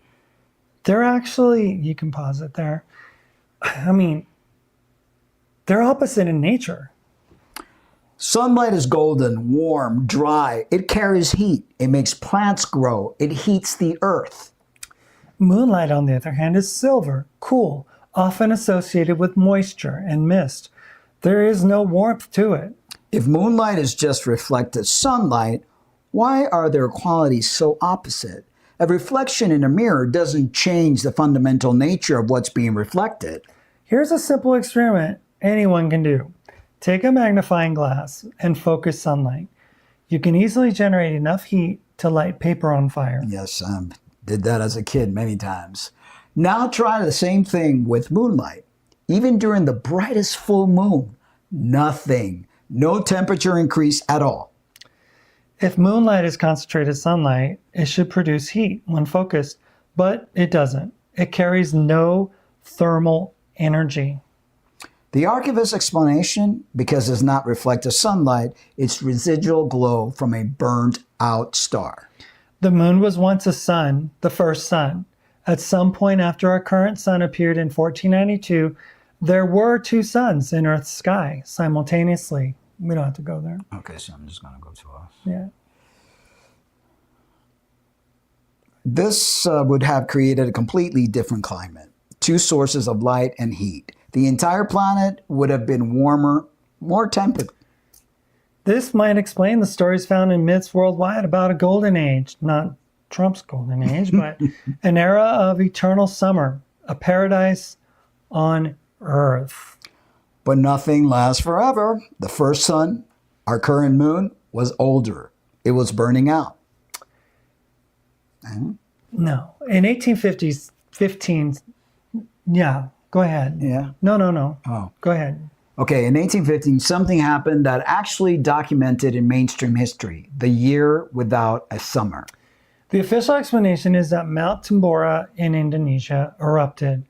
They're actually, you can pause it there. I mean, they're opposite in nature. Sunlight is golden, warm, dry. It carries heat. It makes plants grow. It heats the earth. Moonlight, on the other hand, is silver, cool, often associated with moisture and mist. There is no warmth to it. If moonlight is just reflected sunlight, why are their qualities so opposite? A reflection in a mirror doesn't change the fundamental nature of what's being reflected. Here's a simple experiment anyone can do. Take a magnifying glass and focus sunlight. You can easily generate enough heat to light paper on fire. Yes, did that as a kid many times. Now try the same thing with moonlight. Even during the brightest full moon, nothing, no temperature increase at all. If moonlight is concentrated sunlight, it should produce heat when focused, but it doesn't. It carries no thermal energy. The archivist's explanation, because it's not reflective sunlight, it's residual glow from a burned out star. The moon was once a sun, the first sun. At some point after our current sun appeared in 1492, there were two suns in Earth's sky simultaneously. We don't have to go there. Okay, so I'm just going to go to us. Yeah. This would have created a completely different climate. Two sources of light and heat. The entire planet would have been warmer, more temperate. This might explain the stories found in myths worldwide about a golden age, not Trump's golden age, but an era of eternal summer, a paradise on Earth. But nothing lasts forever. The first sun, our current moon, was older. It was burning out. No. In 1815, yeah, go ahead. Yeah. No. Oh. Go ahead. Okay, in 1815, something happened that actually documented in mainstream history, the year without a summer. The official explanation is that Mount Tambora in Indonesia erupted,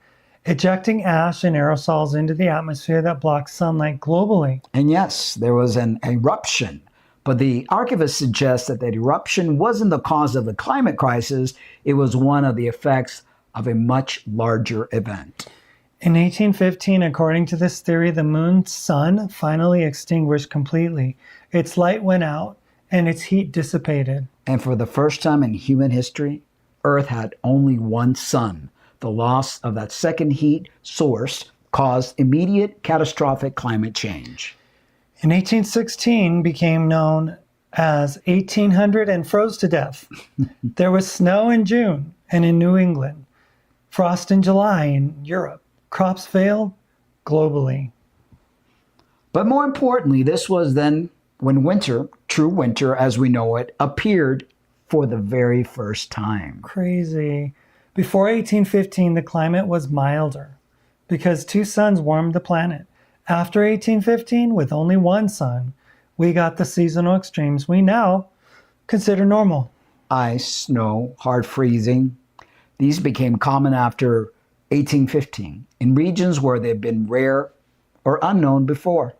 ejecting ash and aerosols into the atmosphere that blocks sunlight globally. And yes, there was an eruption, but the archivist suggests that eruption wasn't the cause of the climate crisis, it was one of the effects of a much larger event. In 1815, according to this theory, the moon's sun finally extinguished completely. Its light went out and its heat dissipated. And for the first time in human history, Earth had only one sun. The loss of that second heat source caused immediate catastrophic climate change. In 1816, became known as 1800 and froze to death. There was snow in June and in New England, frost in July in Europe. Crops failed globally. But more importantly, this was then when winter, true winter as we know it, appeared for the very first time. Crazy. Before 1815, the climate was milder because two suns warmed the planet. After 1815, with only one sun, we got the seasonal extremes we now consider normal. Ice, snow, hard freezing. These became common after 1815 in regions where they've been rare or unknown before.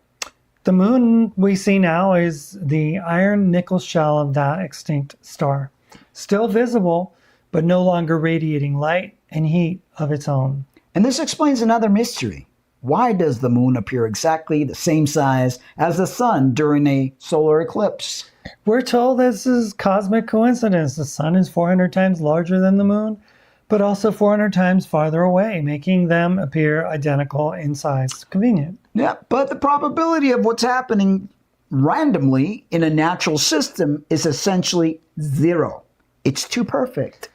The moon we see now is the iron nickel shell of that extinct star, still visible, but no longer radiating light and heat of its own. And this explains another mystery. Why does the moon appear exactly the same size as the sun during a solar eclipse? We're told this is cosmic coincidence. The sun is 400 times larger than the moon, but also 400 times farther away, making them appear identical in size. Convenient. Yeah, but the probability of what's happening randomly in a natural system is essentially zero. It's too perfect.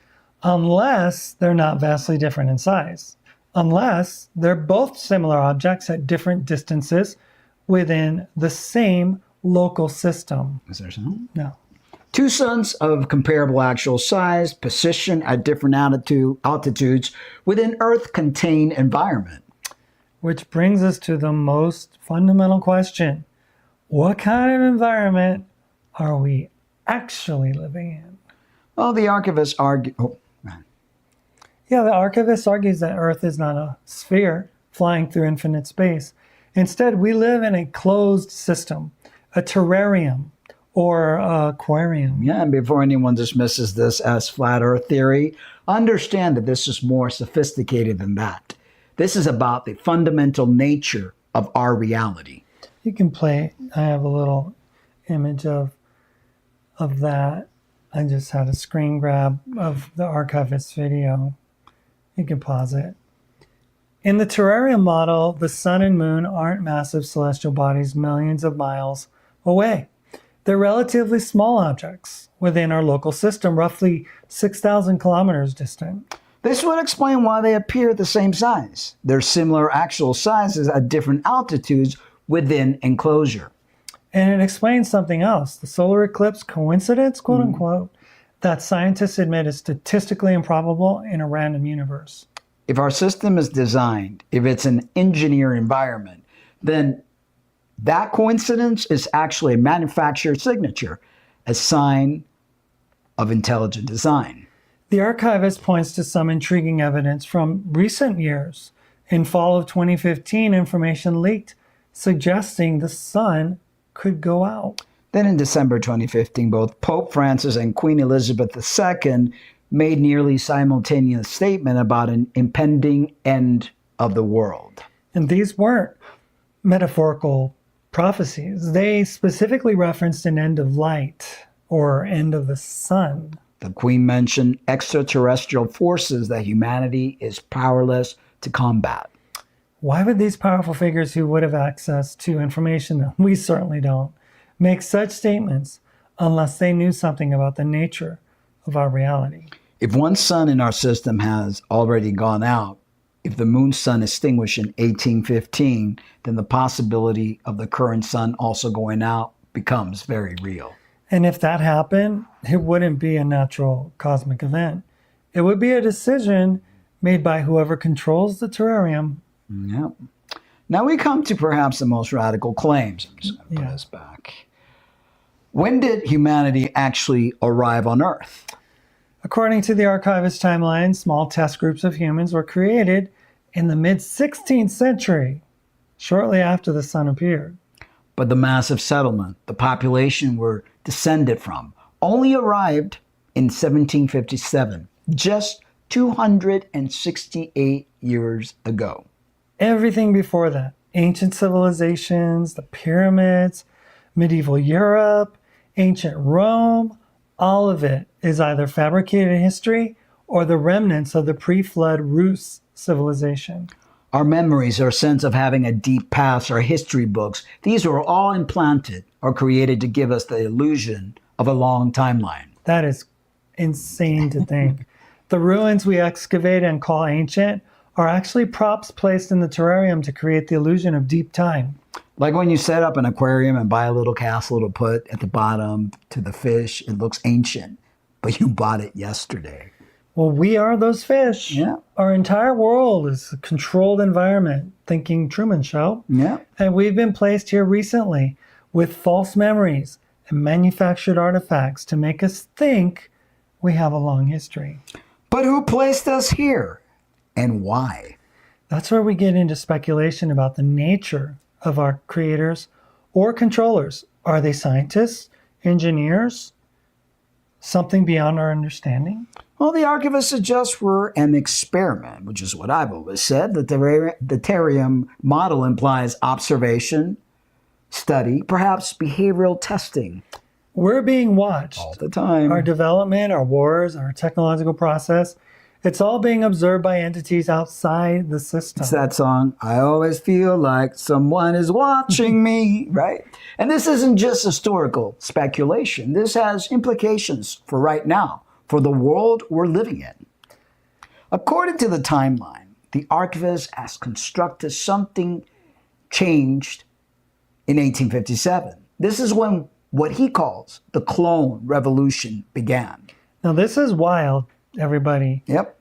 Unless they're not vastly different in size. Unless they're both similar objects at different distances within the same local system. Is there something? No. Two suns of comparable actual size, position at different altitudes within Earth-contained environment. Which brings us to the most fundamental question. What kind of environment are we actually living in? Well, the archivists argue... Oh, man. Yeah, the archivist argues that Earth is not a sphere flying through infinite space. Instead, we live in a closed system, a terrarium, or aquarium. Yeah, and before anyone dismisses this as flat earth theory, understand that this is more sophisticated than that. This is about the fundamental nature of our reality. You can play. I have a little image of that. I just had a screen grab of the archivist video. You can pause it. In the Terrarium model, the sun and moon aren't massive celestial bodies millions of miles away. They're relatively small objects within our local system, roughly 6,000 kilometers distant. This would explain why they appear the same size. They're similar actual sizes at different altitudes within enclosure. And it explains something else. The solar eclipse coincidence, quote unquote, that scientists admit is statistically improbable in a random universe. If our system is designed, if it's an engineered environment, then that coincidence is actually a manufacturer signature, a sign of intelligent design. The archivist points to some intriguing evidence from recent years. In fall of 2015, information leaked suggesting the sun could go out. Then in December 2015, both Pope Francis and Queen Elizabeth II made nearly simultaneous statement about an impending end of the world. And these weren't metaphorical prophecies. They specifically referenced an end of light or end of the sun. The Queen mentioned extraterrestrial forces that humanity is powerless to combat. Why would these powerful figures who would have access to information that we certainly don't make such statements unless they knew something about the nature of our reality? If one sun in our system has already gone out, if the moon's sun extinguished in 1815, then the possibility of the current sun also going out becomes very real. And if that happened, it wouldn't be a natural cosmic event. It would be a decision made by whoever controls the terrarium. Yep. Now we come to perhaps the most radical claims. I'm just going to put us back. When did humanity actually arrive on Earth? According to the archivist timeline, small test groups of humans were created in the mid-16th century, shortly after the sun appeared. But the massive settlement, the population we're descended from, only arrived in 1757, just 268 years ago. Everything before that, ancient civilizations, the pyramids, medieval Europe, ancient Rome, all of it is either fabricated history or the remnants of the pre-flood Rus civilization. Our memories, our sense of having a deep past, our history books, these were all implanted or created to give us the illusion of a long timeline. That is insane to think. The ruins we excavate and call ancient are actually props placed in the terrarium to create the illusion of deep time. Like when you set up an aquarium and buy a little castle to put at the bottom to the fish, it looks ancient, but you bought it yesterday. Well, we are those fish. Yeah. Our entire world is a controlled environment, thinking Truman Show. Yeah. And we've been placed here recently with false memories and manufactured artifacts to make us think we have a long history. But who placed us here and why? That's where we get into speculation about the nature of our creators or controllers. Are they scientists, engineers, something beyond our understanding? Well, the archivists suggest we're an experiment, which is what I've always said. The Terrarium model implies observation, study, perhaps behavioral testing. We're being watched. All the time. Our development, our wars, our technological process, it's all being observed by entities outside the system. It's that song, I always feel like someone is watching me, right? And this isn't just historical speculation. This has implications for right now, for the world we're living in. According to the timeline, the archivist has constructed something changed in 1857. This is when what he calls the clone revolution began. Now, this is wild, everybody. Yep.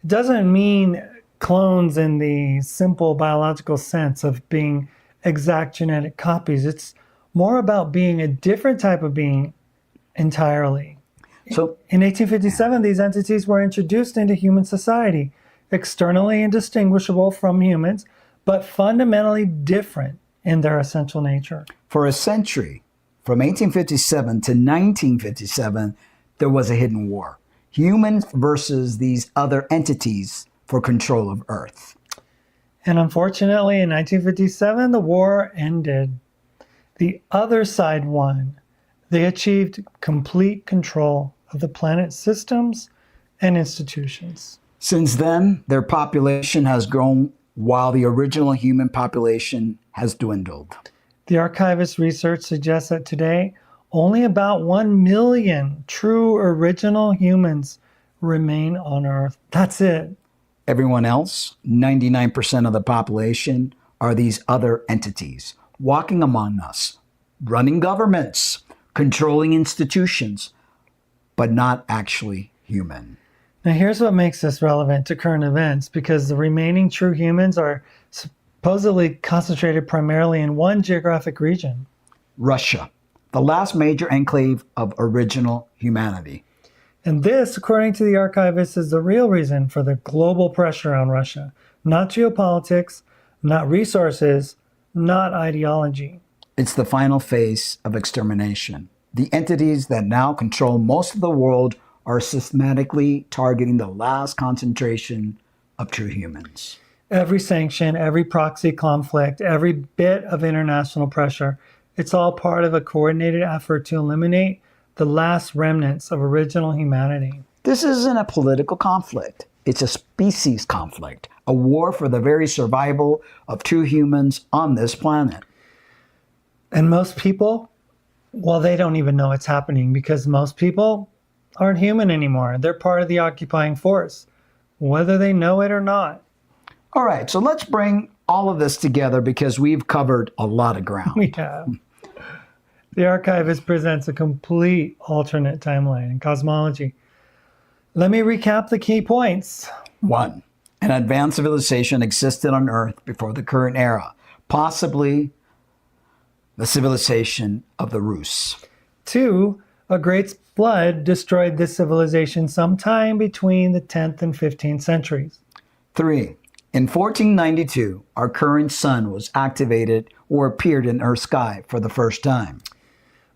It doesn't mean clones in the simple biological sense of being exact genetic copies. It's more about being a different type of being entirely. So in 1857, these entities were introduced into human society, externally indistinguishable from humans, but fundamentally different in their essential nature. for a century, from 1857 to 1957, there was a hidden war. Humans versus these other entities for control of Earth. And unfortunately, in 1957, the war ended. The other side won. They achieved complete control of the planet's systems and institutions. Since then, their population has grown while the original human population has dwindled. The archivist's research suggests that today, only about 1 million true original humans remain on Earth. That's it. Everyone else, 99% of the population, are these other entities walking among us, running governments, controlling institutions, but not actually human. Now, here's what makes this relevant to current events, because the remaining true humans are supposedly concentrated primarily in one geographic region. Russia, the last major enclave of original humanity. And this, according to the archivist, is the real reason for the global pressure on Russia. Not geopolitics, not resources, not ideology. It's the final phase of extermination. The entities that now control most of the world are systematically targeting the last concentration of true humans. Every sanction, every proxy conflict, every bit of international pressure, it's all part of a coordinated effort to eliminate the last remnants of original humanity. This isn't a political conflict. It's a species conflict, a war for the very survival of true humans on this planet. And most people, well, they don't even know it's happening, because most people aren't human anymore. They're part of the occupying force, whether they know it or not. All right, so let's bring all of this together because we've covered a lot of ground. We have. The archivist presents a complete alternate timeline and cosmology. Let me recap the key points. 1. An advanced civilization existed on Earth before the current era, possibly the civilization of the Rus. 2. A great flood destroyed this civilization sometime between the 10th and 15th centuries. 3. In 1492, our current sun was activated or appeared in Earth's sky for the first time.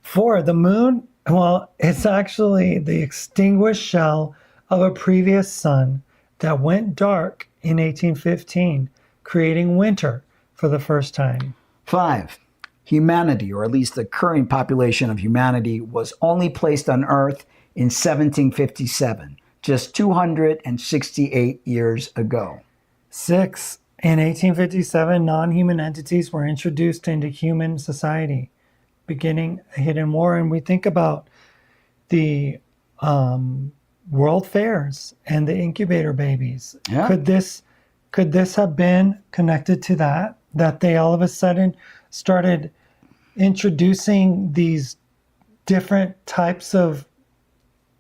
4. The moon, well, it's actually the extinguished shell of a previous sun that went dark in 1815, creating winter for the first time. 5. Humanity, or at least the current population of humanity, was only placed on Earth in 1757, just 268 years ago. 6. In 1857, non-human entities were introduced into human society, beginning a hidden war. And we think about the world fairs and the incubator babies. Yeah. Could this have been connected to that they all of a sudden started introducing these different types of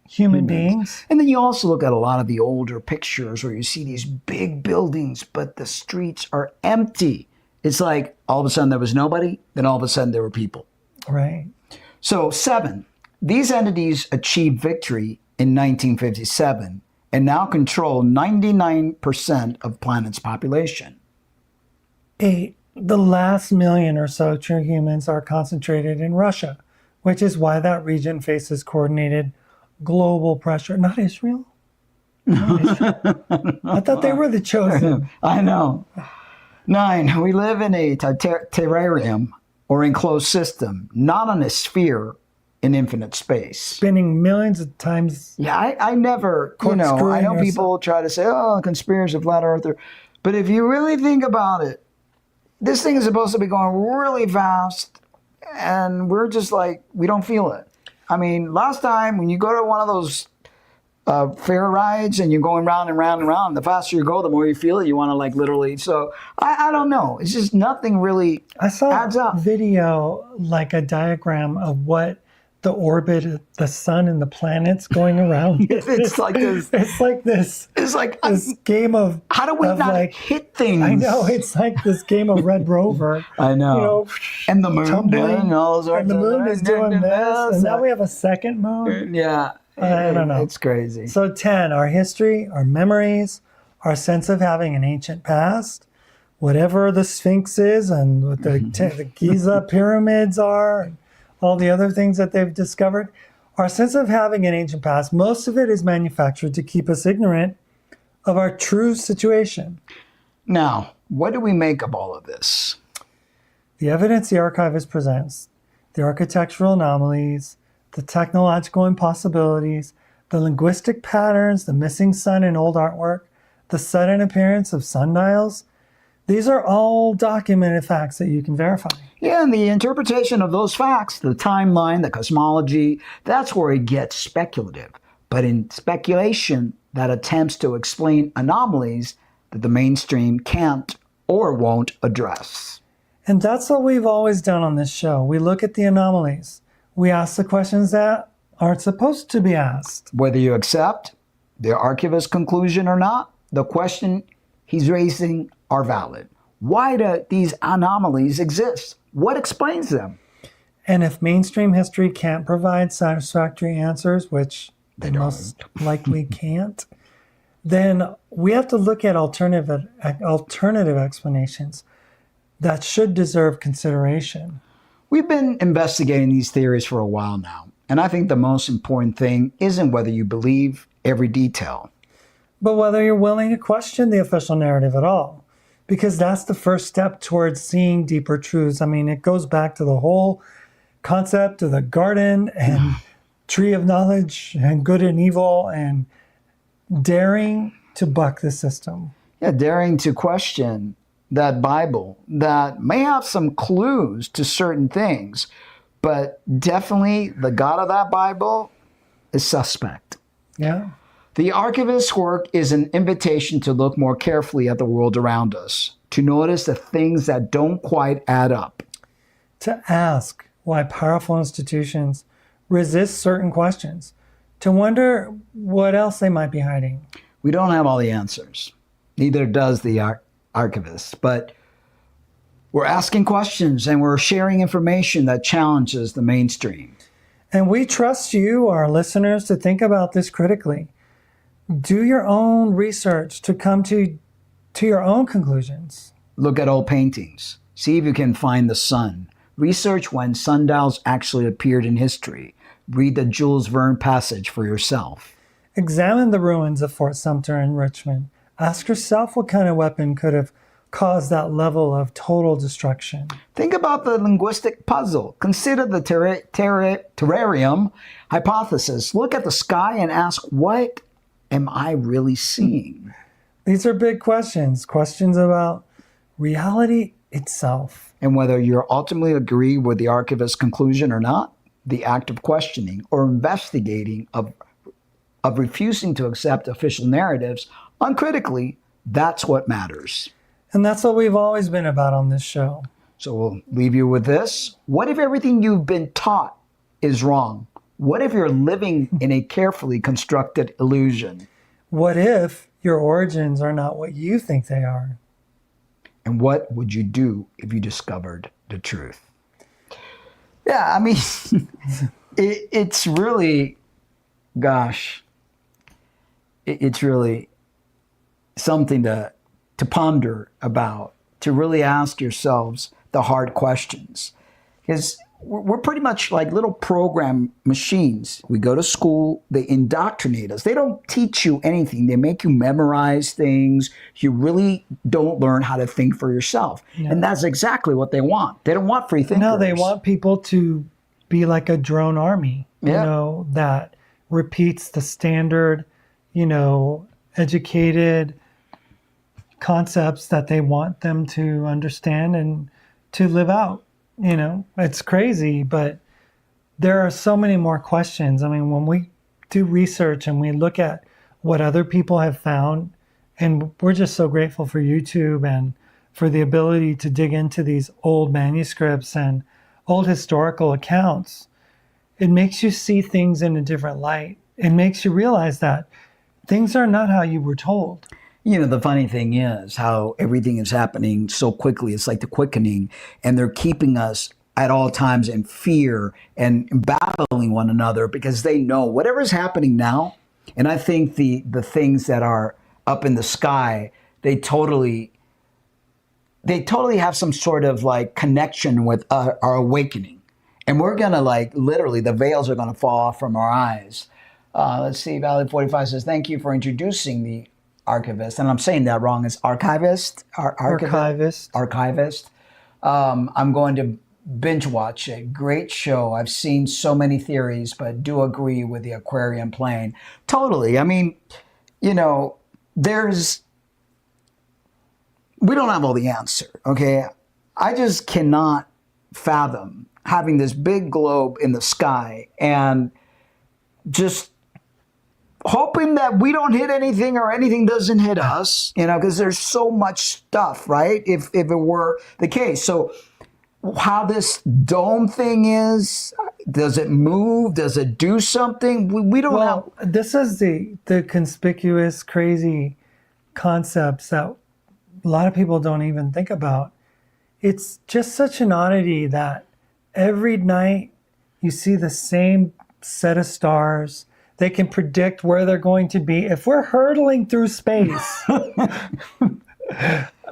human beings? And then you also look at a lot of the older pictures where you see these big buildings, but the streets are empty. It's like all of a sudden there was nobody, then all of a sudden there were people. Right. So 7, these entities achieved victory in 1957 and now control 99% of planet's population. 8. The last million or so true humans are concentrated in Russia, which is why that region faces coordinated global pressure. Not Israel? Not Israel. I thought they were the chosen. I know. 9, we live in a terrarium or enclosed system, not on a sphere in infinite space. Spinning millions of times. Yeah, I never, I know people try to say, oh, conspiracy, flat earther. But if you really think about it, this thing is supposed to be going really fast, and we're just like, we don't feel it. I mean, last time when you go to one of those fair rides and you're going round and round and round, the faster you go, the more you feel it. You want to like literally. So I don't know. It's just nothing really adds up. I saw a video, like a diagram of what the orbit of the sun and the planets going around. It's like this. It's like this. It's like this game of. How do we not hit things? I know, it's like this game of Red Rover. I know. And the moon tumbling, and the moon is doing this, and now we have a second moon. Yeah. I don't know. It's crazy. So 10, our history, our memories, our sense of having an ancient past, whatever the Sphinx is and what the Giza pyramids are, all the other things that they've discovered. Our sense of having an ancient past, most of it is manufactured to keep us ignorant of our true situation. Now, what do we make of all of this? The evidence the archivist presents, the architectural anomalies, the technological impossibilities, the linguistic patterns, the missing sun in old artwork, the sudden appearance of sundials, these are all documented facts that you can verify. Yeah, and the interpretation of those facts, the timeline, the cosmology, that's where it gets speculative. But in speculation that attempts to explain anomalies that the mainstream can't or won't address. And that's what we've always done on this show. We look at the anomalies. We ask the questions that aren't supposed to be asked. Whether you accept the archivist's conclusion or not, the question he's raising are valid. Why do these anomalies exist? What explains them? And if mainstream history can't provide satisfactory answers, which they most likely can't, then we have to look at alternative explanations that should deserve consideration. We've been investigating these theories for a while now, and I think the most important thing isn't whether you believe every detail, but whether you're willing to question the official narrative at all, because that's the first step towards seeing deeper truths. I mean, it goes back to the whole concept of the garden and tree of knowledge and good and evil and daring to buck the system. Yeah, daring to question that Bible that may have some clues to certain things, but definitely the God of that Bible is suspect. Yeah. The archivist's work is an invitation to look more carefully at the world around us, to notice the things that don't quite add up. To ask why powerful institutions resist certain questions, to wonder what else they might be hiding. We don't have all the answers. Neither does the archivist, but we're asking questions and we're sharing information that challenges the mainstream. And we trust you, our listeners, to think about this critically. Do your own research to come to your own conclusions. Look at old paintings. See if you can find the sun. Research when sundials actually appeared in history. Read the Jules Verne passage for yourself. Examine the ruins of Fort Sumter in Richmond. Ask yourself what kind of weapon could have caused that level of total destruction. Think about the linguistic puzzle. Consider the terrarium hypothesis. Look at the sky and ask, what am I really seeing? These are big questions about reality itself. And whether you ultimately agree with the archivist's conclusion or not, the act of questioning or investigating, of refusing to accept official narratives uncritically, that's what matters. And that's what we've always been about on this show. So we'll leave you with this. What if everything you've been taught is wrong? What if you're living in a carefully constructed illusion? What if your origins are not what you think they are? And what would you do if you discovered the truth? Yeah, I mean, it's really, gosh, it's really something to ponder about, to really ask yourselves the hard questions. Because we're pretty much like little program machines. We go to school, they indoctrinate us. They don't teach you anything. They make you memorize things. You really don't learn how to think for yourself. Yeah. And that's exactly what they want. They don't want free thinkers. No, they want people to be like a drone army, yeah. That repeats the standard, educated concepts that they want them to understand and to live out. It's crazy, but there are so many more questions. I mean, when we do research and we look at what other people have found, and we're just so grateful for YouTube and for the ability to dig into these old manuscripts and old historical accounts, it makes you see things in a different light. It makes you realize that things are not how you were told. The funny thing is how everything is happening so quickly. It's like the quickening, and they're keeping us at all times in fear and battling one another because they know whatever's happening now. And I think the things that are up in the sky, they totally have some sort of like connection with our awakening. And we're going to like, literally, the veils are going to fall off from our eyes. Let's see, Valley 45 says, thank you for introducing the archivist. And I'm saying that wrong. It's archivist? Archivist. Archivist. I'm going to binge watch it. Great show. I've seen so many theories, but do agree with the aquarium plane. Totally. I mean, you know, we don't have all the answer, okay? I just cannot fathom having this big globe in the sky and just hoping that we don't hit anything or anything doesn't hit us, you know, because there's so much stuff, right? If it were the case. So how this dome thing is, does it move? Does it do something? We don't know. This is the conspicuous, crazy concepts that a lot of people don't even think about. It's just such an oddity that every night you see the same set of stars. They can predict where they're going to be. If we're hurtling through space,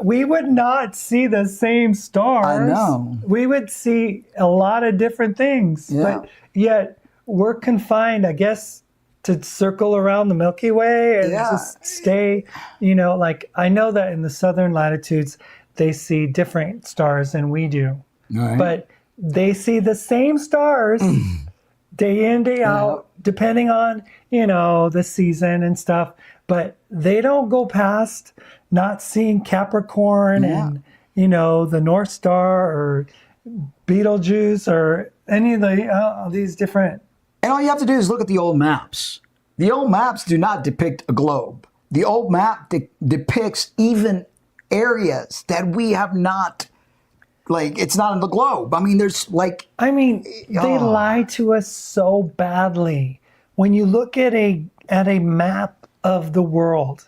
we would not see the same stars. I know. We would see a lot of different things. Yeah. But yet we're confined, I guess, to circle around the Milky Way and just stay, you know, like I know that in the southern latitudes, they see different stars than we do. Right. But they see the same stars day in, day out, depending on, you know, the season and stuff. But they don't go past not seeing Capricorn and, you know, the North Star or Betelgeuse or any of these different. And all you have to do is look at the old maps. The old maps do not depict a globe. The old map depicts even areas that we have not, like, it's not in the globe. I mean, there's like... I mean, they lie to us so badly. When you look at a map of the world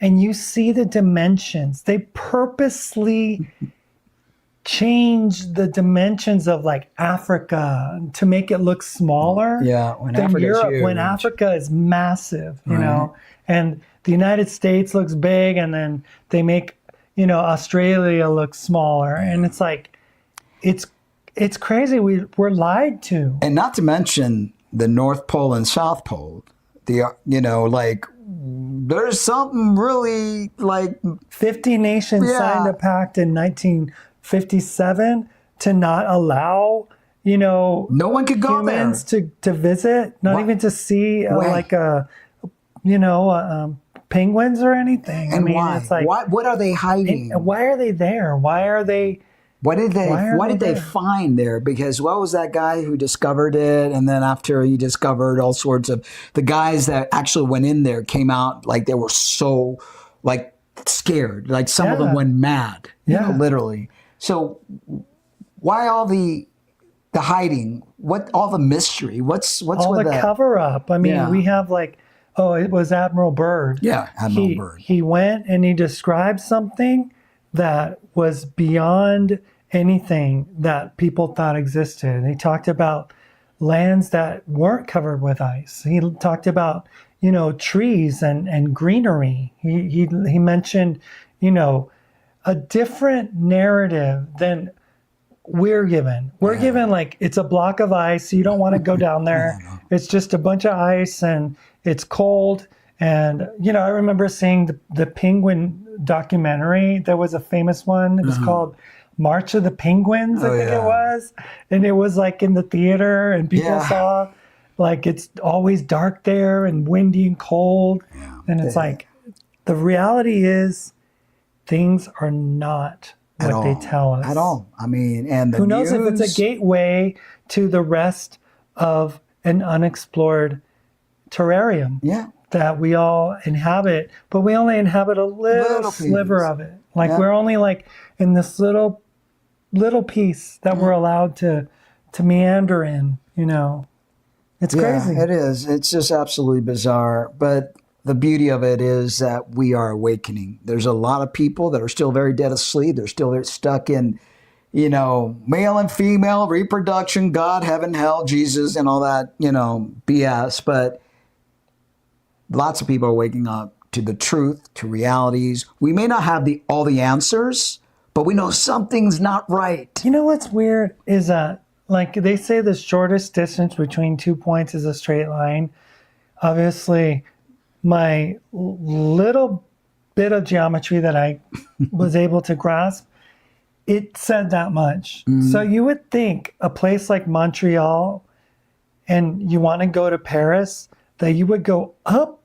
and you see the dimensions, they purposely change the dimensions of like Africa to make it look smaller when than Africa's Europe, huge. when Africa is massive, you know, and the United States looks big, and then they make, you know, Australia look smaller, and it's like, it's crazy. We're lied to. And not to mention the North Pole and South Pole. You know, like, there's something really like... 50 nations signed a pact in 1957 to not allow, you know, no one could go humans to visit, not even to see penguins or anything. And I mean, why? it's like, what are they hiding? Why are they there? Why are they? What did they there? find there? Because what was that guy who discovered it? And then after he discovered all sorts of, the guys that actually went in there came out like they were so like scared. Like some of them went mad. You know, literally. So why all the hiding? What all the mystery? What's all with the that? cover up? I mean, we have like, it was Admiral Byrd. Yeah, Admiral Byrd. He went and he described something that was beyond anything that people thought existed. He talked about lands that weren't covered with ice. He talked about, you know, trees and greenery. He mentioned, you know, a different narrative than we're given. We're given like, it's a block of ice. You don't want to go down there. It's just a bunch of ice and it's cold. And, you know, I remember seeing the penguin documentary. There was a famous one. It was called March of the Penguins, I think it was. And it was like in the theater, and people saw like it's always dark there and windy and cold. Yeah. And it's like, the reality is things are not what they tell us. At all. I mean, and the who knows if it's a gateway to the rest of an unexplored terrarium. Yeah. That we all inhabit, but we only inhabit a little sliver of it. Like we're only like in this little piece that we're allowed to meander in, you know. It's crazy. It is. It's just absolutely bizarre. But the beauty of it is that we are awakening. There's a lot of people that are still very dead asleep. They're still stuck in, you know, male and female, reproduction, God, heaven, hell, Jesus, and all that, you know, BS. But lots of people are waking up to the truth, to realities. We may not have all the answers, but we know something's not right. You know what's weird is that like they say the shortest distance between 2 points is a straight line. Obviously, my little bit of geometry that I was able to grasp, it said that much. So you would think a place like Montreal and you want to go to Paris, that you would go up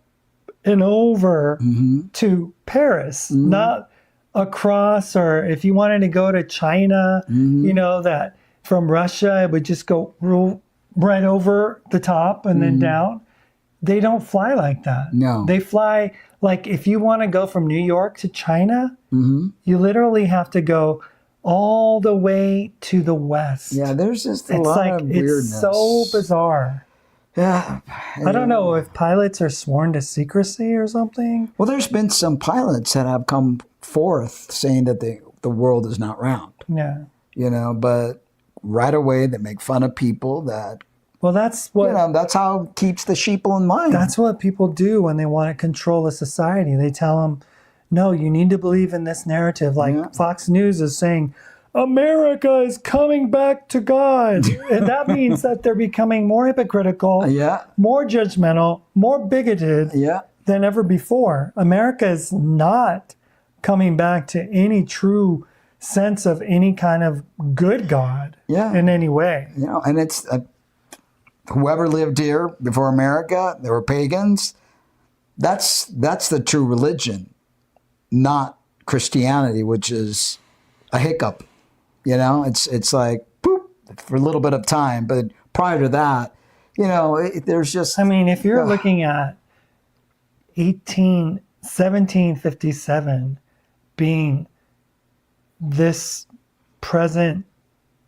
and over to Paris, not across, or if you wanted to go to China, you know, that from Russia, it would just go right over the top and then down. They don't fly like that. No. They fly like if you want to go from New York to China, you literally have to go all the way to the west. Yeah, there's just a lot of weirdness. It's so bizarre. Yeah. I don't know if pilots are sworn to secrecy or something. Well, there's been some pilots that have come forth saying that the world is not round. Yeah. You know, but right away they make fun of people that, Well, that's what you know, that's how it keeps the sheeple in line. that's what people do when they want to control a society. They tell them, no, you need to believe in this narrative. Like Fox News is saying, America is coming back to God. And that means that they're becoming more hypocritical, more judgmental, more bigoted than ever before. America is not coming back to any true sense of any kind of good God in any way. You know, and it's whoever lived here before America, they were pagans. That's the true religion, not Christianity, which is a hiccup. You know, it's like boop for a little bit of time, but prior to that, you know, there's just. I mean, if you're looking at 1757 being this present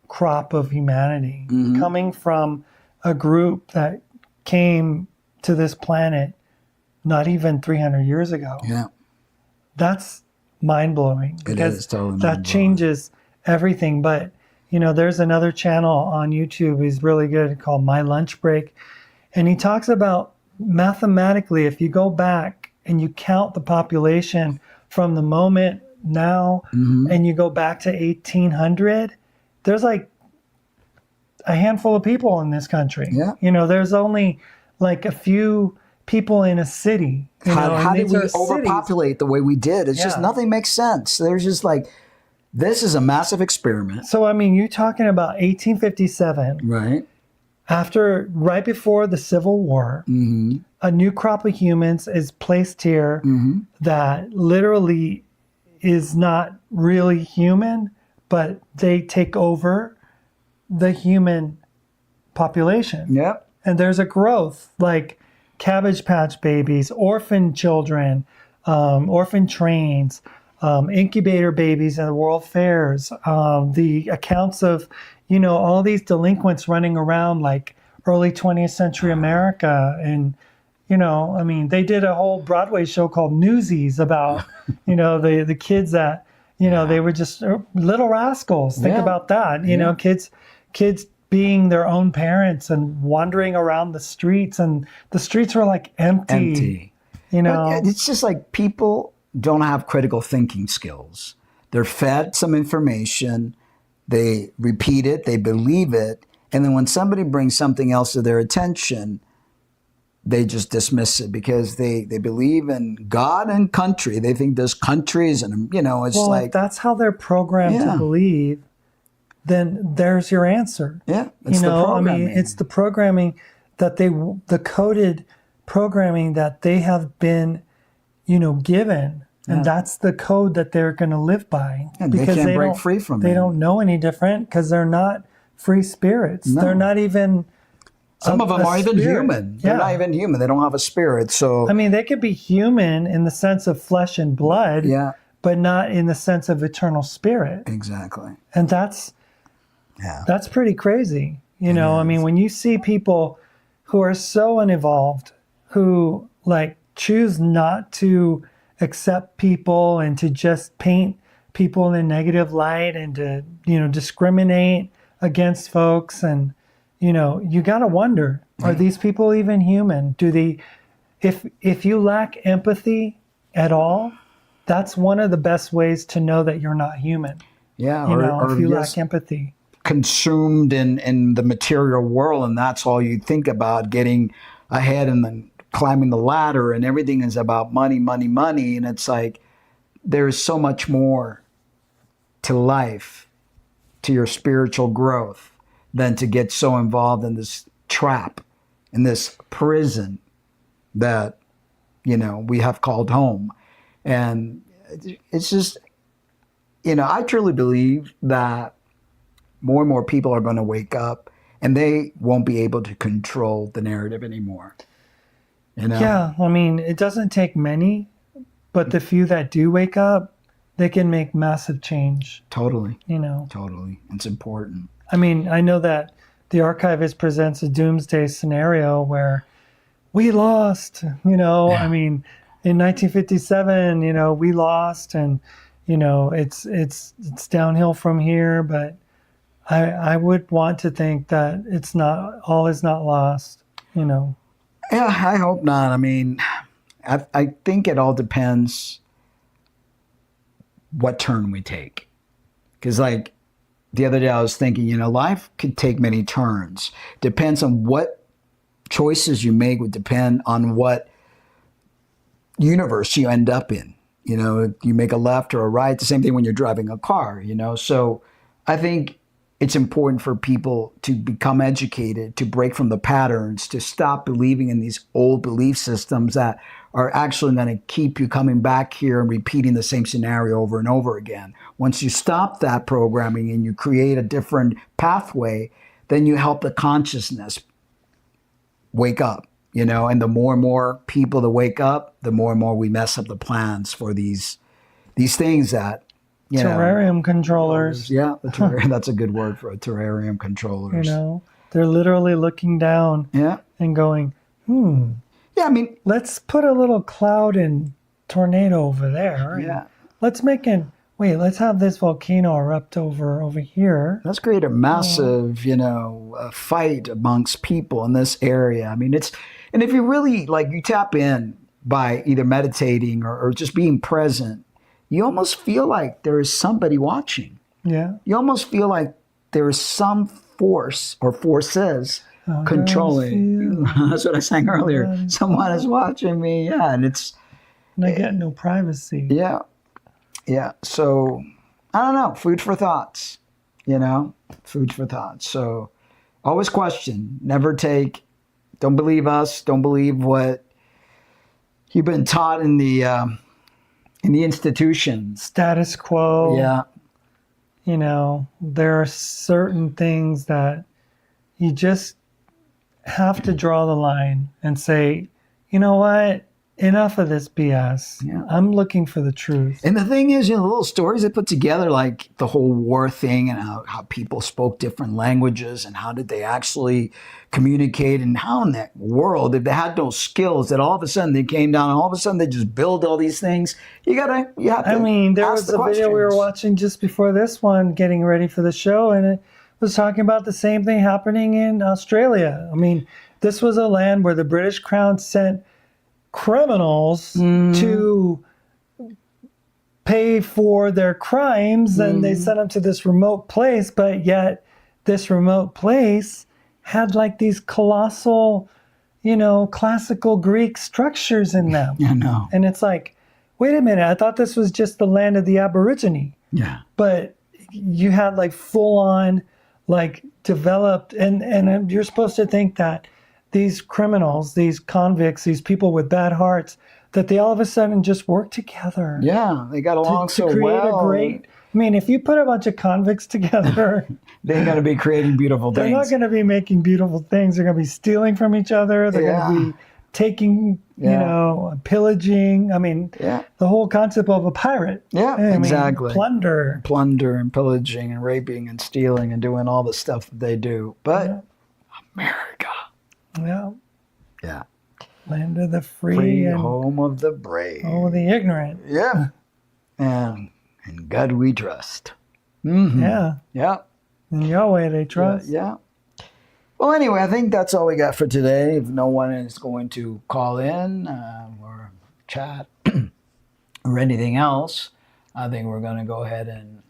crop of humanity coming from a group that came to this planet not even 300 years ago. Yeah. That's mind-blowing. It is totally that changes everything. But, you know, there's another channel on YouTube, he's really good, called My Lunch Break. And he talks about mathematically, if you go back and you count the population from the moment now and you go back to 1800, there's like a handful of people in this country. Yeah. You know, there's only like a few people in a city. How did we overpopulate the way we did? It's just nothing makes sense. There's just like, this is a massive experiment. So, I mean, you're talking about 1857. Right. Right before the Civil War, a new crop of humans is placed here that literally is not really human, but they take over the human population. Yep. And there's a growth, like Cabbage Patch Babies, orphan children, orphan trains, incubator babies in the world fairs, the accounts of, you know, all these delinquents running around like early 20th century America. And, you know, I mean, they did a whole Broadway show called Newsies about, you know, the kids that, you know, they were just little rascals. Think about that. You know, kids being their own parents and wandering around the streets, and the streets were like empty. You know, but it's just like people don't have critical thinking skills. They're fed some information, they repeat it, they believe it, and then when somebody brings something else to their attention, they just dismiss it because they believe in God and country. They think there's countries, and you know, it's like if that's how they're programmed to believe, then there's your answer. Yeah, it's you know, the programming. I mean, it's the programming that the coded programming that they have been, you know, given. And that's the code that they're going to live by. And because they can't break free from it. They don't know any different because they're not free spirits. No. They're not even. Some of them are even human. They're not even human. They don't have a spirit. So I mean, they could be human in the sense of flesh and blood, but not in the sense of eternal spirit. Exactly. And that's pretty crazy. You know, I mean, when you see people who are so unevolved, who like choose not to accept people and to just paint people in a negative light and to, you know, discriminate against folks. And, you know, you got to wonder, are these people even human? Do they, if you lack empathy at all, that's one of the best ways to know that you're not human. Yeah. You know, if you lack empathy. consumed in the material world, and that's all you think about, getting ahead and then climbing the ladder, and everything is about money, money, money. And it's like there's so much more to life, to your spiritual growth, than to get so involved in this trap, in this prison that, we have called home. And it's just, I truly believe that more and more people are going to wake up, and they won't be able to control the narrative anymore. Yeah, I mean, it doesn't take many, but the few that do wake up, they can make massive change. Totally. Totally. It's important. I mean, I know that the archivist presents a doomsday scenario where we lost, I mean, in 1957, we lost, and, it's downhill from here, but I would want to think that it's not, all is not lost, Yeah, I hope not. I mean, I think it all depends what turn we take. Because, like, the other day I was thinking, life could take many turns. Depends on what choices you make, would depend on what universe you end up in. You make a left or a right. It's the same thing when you're driving a car, So I think it's important for people to become educated, to break from the patterns, to stop believing in these old belief systems that are actually going to keep you coming back here and repeating the same scenario over and over again. Once you stop that programming and you create a different pathway, then you help the consciousness wake up, and the more and more people that wake up, the more and more we mess up the plans for these things that, terrarium controllers. Yeah, that's a good word for a terrarium controllers. They're literally looking down Yeah. and going, Yeah, I mean, let's put a little cloud and tornado over there. Yeah. Let's let's have this volcano erupt over here. Let's create a massive, fight amongst people in this area. I mean, and if you really, you tap in by either meditating or just being present, you almost feel like there is somebody watching. Yeah. You almost feel like there is some force or forces controlling. That's what I sang earlier. Someone is watching me. Yeah. And I get no privacy. Yeah. Yeah. So I don't know. Food for thoughts, food for thoughts. So always question, never don't believe us. Don't believe what you've been taught in the institutions. Status quo. Yeah. There are certain things that you just have to draw the line and say, you know what? Enough of this BS. Yeah. I'm looking for the truth. And the thing is, the little stories they put together, like the whole war thing and how people spoke different languages and how did they actually communicate, and how in that world, if they had no skills, that all of a sudden they came down and all of a sudden they just build all these things. You have to I mean, there was a video we were questions. watching just before this one, getting ready for the show, and it was talking about the same thing happening in Australia. I mean, this was a land where the British Crown sent criminals to pay for their crimes, and they sent them to this remote place, but yet this remote place had these colossal, classical Greek structures in them. I know. And it's like, wait a minute, I thought this was just the land of the Aborigine. Yeah. But you had full on, developed, and you're supposed to think that these criminals, these convicts, these people with bad hearts, that they all of a sudden just work together. Yeah, they got along so create well. a great. I mean, if you put a bunch of convicts together, They're going to be creating beautiful they're things. not going to be making beautiful things. They're going to be stealing from each other. They're going to be taking, pillaging. I mean, the whole concept of a pirate. Yeah, I mean, exactly. Plunder and pillaging and raping and stealing and doing all the stuff that they do. But America. Yeah. Yeah. Land of the free and home of the brave. oh, the ignorant. Yeah. And in God we trust. Mm-hmm. Yeah. Yeah. In Yahweh they trust. Yeah. Well, anyway, I think that's all we got for today. If no one is going to call in or chat or anything else, I think we're going to go ahead and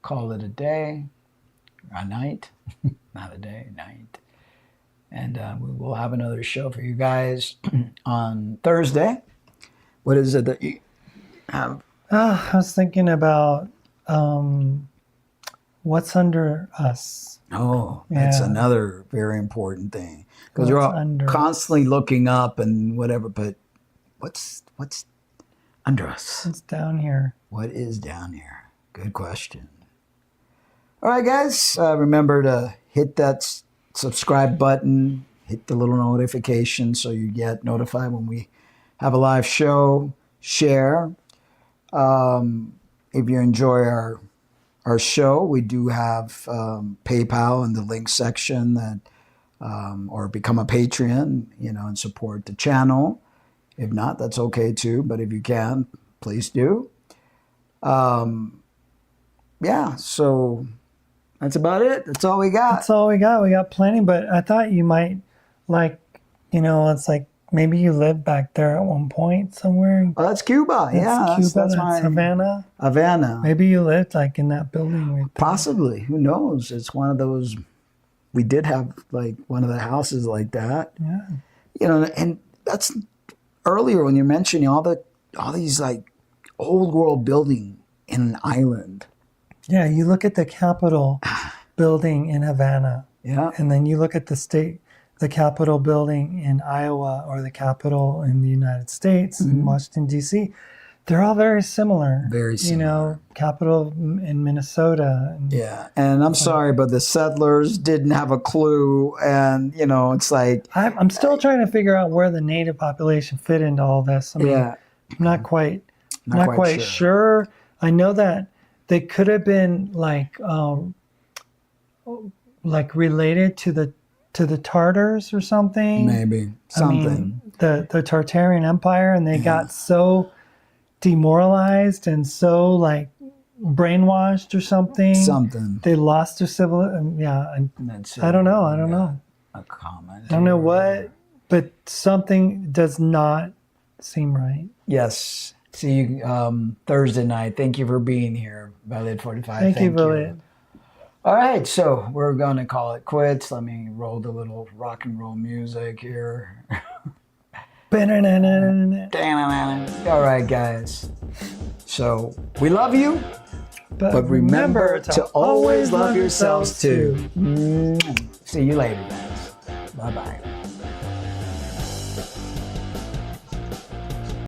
call it a day. a night, not a day, night. And we will have another show for you guys on Thursday. What is it that you have? I was thinking about what's under us. Oh, that's Yeah. another very important thing. Because we're What's all under constantly looking up and whatever, but what's under us? It's down here. What is down here? Good question. All right, guys, remember to hit that subscribe button, hit the little notification so you get notified when we have a live show. Share. If you enjoy our show, we do have PayPal in the link section that, or become a Patreon, and support the channel. If not, that's okay too. But if you can, please do. Yeah, so that's about it. That's all we got. That's all we got. We got plenty, but I thought you might it's like maybe you lived back there at one point somewhere. Oh, that's Cuba. That's That's Cuba. Havana. Havana. Maybe you lived like in that building. Right there. Possibly. Who knows? It's one of those. We did have like one of the houses like that. Yeah. And that's earlier when you're mentioning all these like old world building in an island. Yeah, you look at the Capitol building in Havana. Yeah. And then you look at the Capitol building in Iowa or the Capitol in the United States in Washington, D.C. They're all very similar. Very similar. Capitol in Minnesota. Yeah. And I'm sorry, but the settlers didn't have a clue. And, it's like. I'm still trying to figure out where the native population fit into all this. I mean, I'm not quite sure. I know that they could have been like related to the Tartars or something. Maybe something. I mean, the Tartarian Empire, and they got so demoralized and so like brainwashed or something. Something. They lost their civil. I don't know. I don't know. A comment. I don't know what, but something does not seem right. Yes. See you Thursday night. Thank you for being here, Valid 45. Thank you, Valid. All right, so we're going to call it quits. Let me roll the little rock and roll music here. All right, guys. So we love you, but remember to always love yourselves too. See you later, guys. Bye-bye.